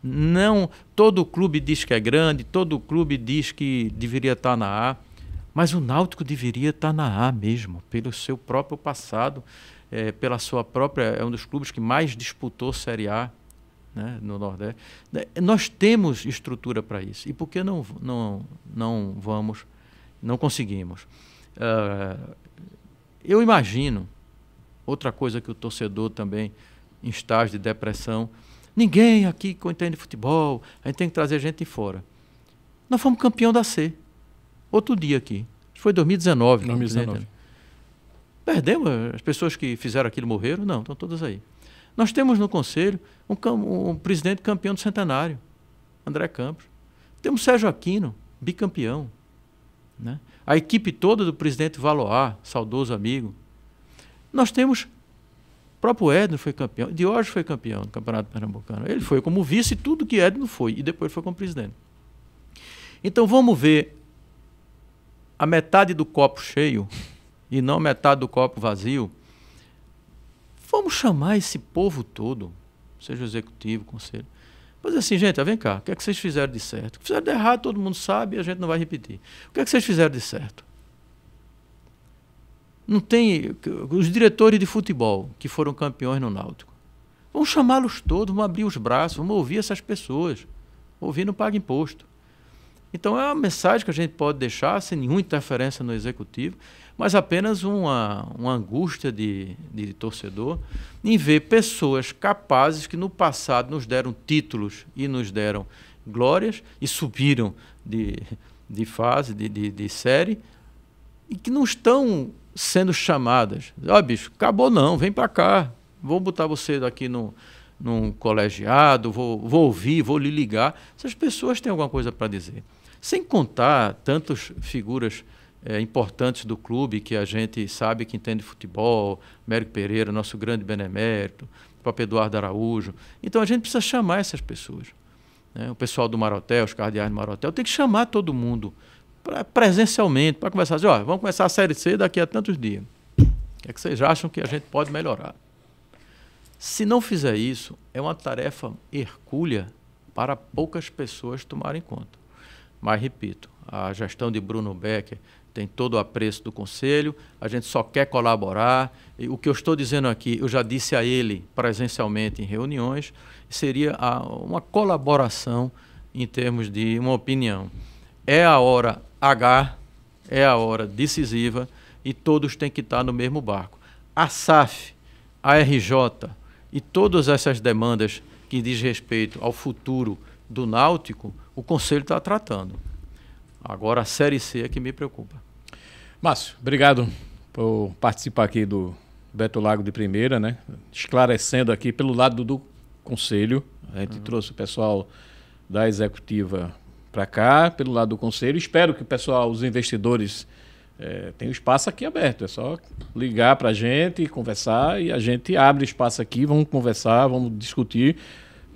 Não, todo clube diz que é grande, todo clube diz que deveria estar na A, mas o Náutico deveria estar na A mesmo, pelo seu próprio passado, pela sua própria... É um dos clubes que mais disputou Série A, né, no Nordeste. Nós temos estrutura para isso. E por que não conseguimos? Eu imagino, outra coisa que o torcedor também, em estágio de depressão, ninguém aqui que entende de futebol, a gente tem que trazer gente de fora. Nós fomos campeão da C, outro dia aqui, foi 2019. 2019. Perdemos, as pessoas que fizeram aquilo morreram? Não, estão todas aí. Nós temos no Conselho um presidente campeão do Centenário, André Campos. Temos Sérgio Aquino, bicampeão, né? A equipe toda do presidente Valoar, saudoso amigo. Nós temos... O próprio Edno foi campeão, Diógenes foi campeão do Campeonato Pernambucano. Ele foi como vice tudo que Edno foi, e depois foi como presidente. Então vamos ver a metade do copo cheio e não metade do copo vazio. Vamos chamar esse povo todo, seja o executivo, o conselho. Mas assim, gente, vem cá, o que é que vocês fizeram de certo? O que fizeram de errado todo mundo sabe e a gente não vai repetir. O que é que vocês fizeram de certo? Não tem... Os diretores de futebol que foram campeões no Náutico, vamos chamá-los todos, vamos abrir os braços, vamos ouvir essas pessoas. Ouvir não paga imposto. Então é uma mensagem que a gente pode deixar sem nenhuma interferência no executivo, mas apenas uma angústia de torcedor em ver pessoas capazes que no passado nos deram títulos e nos deram glórias e subiram de fase, de série, e que não estão sendo chamadas. Bicho, acabou não, vem para cá, vou botar você aqui num colegiado, vou ouvir, vou lhe ligar. Essas pessoas têm alguma coisa para dizer. Sem contar tantas figuras importantes do clube que a gente sabe que entende futebol, Mérico Pereira, nosso grande benemérito, o próprio Eduardo Araújo. Então a gente precisa chamar essas pessoas, né? O pessoal do Marotel, os cardeais do Marotel, tem que chamar todo mundo presencialmente para conversar. Dizer, vamos começar a Série C daqui a tantos dias. O que é que vocês acham que a gente pode melhorar? Se não fizer isso, é uma tarefa hercúlea para poucas pessoas tomarem conta. Mas, repito, a gestão de Bruno Becker tem todo o apreço do Conselho, a gente só quer colaborar. E o que eu estou dizendo aqui, eu já disse a ele presencialmente em reuniões, seria uma colaboração em termos de uma opinião. É a hora H, é a hora decisiva e todos têm que estar no mesmo barco. A SAF, a RJ e todas essas demandas que diz respeito ao futuro do Náutico, o Conselho está tratando. Agora a Série C é que me preocupa. Márcio, obrigado por participar aqui do Beto Lago de Primeira, né? Esclarecendo aqui pelo lado do Conselho. A gente trouxe o pessoal da Executiva para cá, pelo lado do Conselho. Espero que o pessoal, os investidores, tenham espaço aqui aberto. É só ligar para a gente, conversar e a gente abre espaço aqui, vamos conversar, vamos discutir.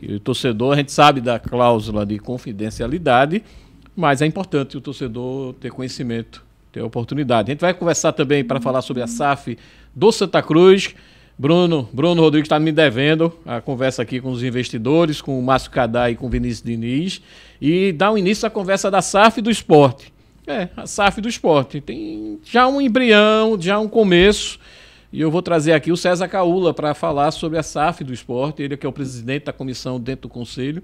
E o torcedor, a gente sabe da cláusula de confidencialidade, mas é importante o torcedor ter conhecimento, ter oportunidade. A gente vai conversar também para falar sobre a SAF do Santa Cruz. Bruno Rodrigues está me devendo a conversa aqui com os investidores, com o Márcio Cadá e com o Vinícius Diniz, e dar um início à conversa da SAF do esporte. A SAF do esporte. Tem já um embrião, já um começo, e eu vou trazer aqui o César Caula para falar sobre a SAF do esporte, ele que é o presidente da comissão dentro do Conselho,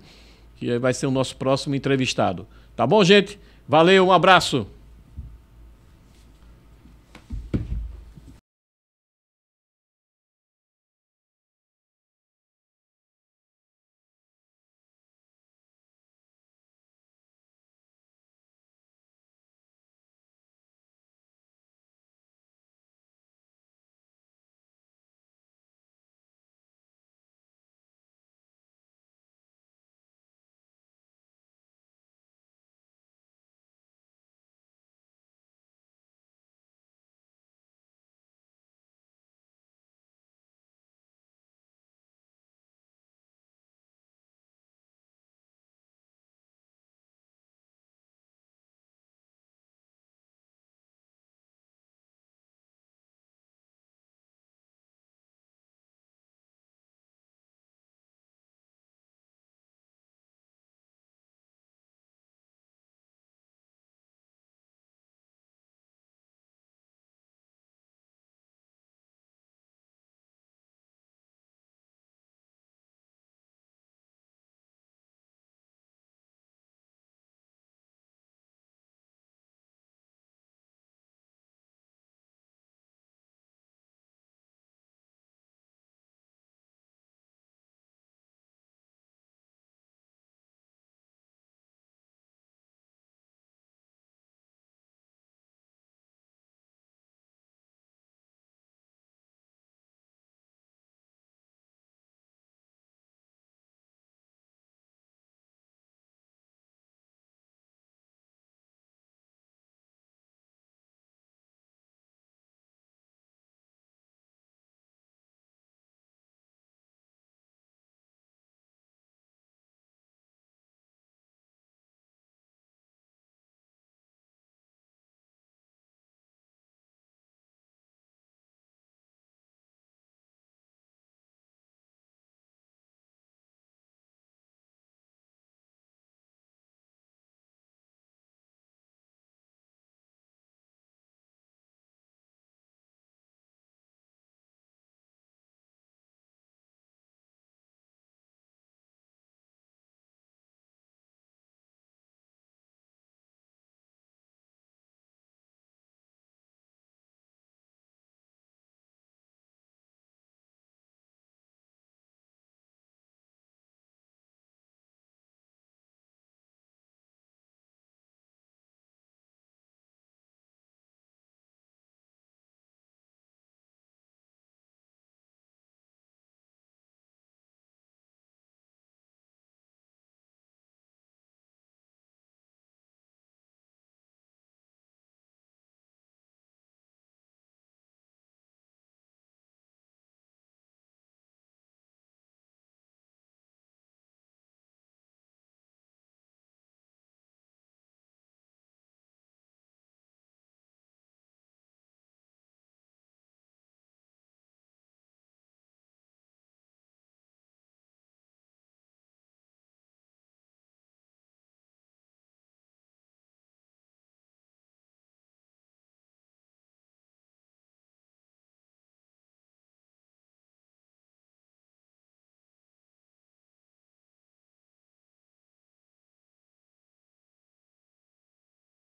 que vai ser o nosso próximo entrevistado. Tá bom, gente? Valeu, um abraço!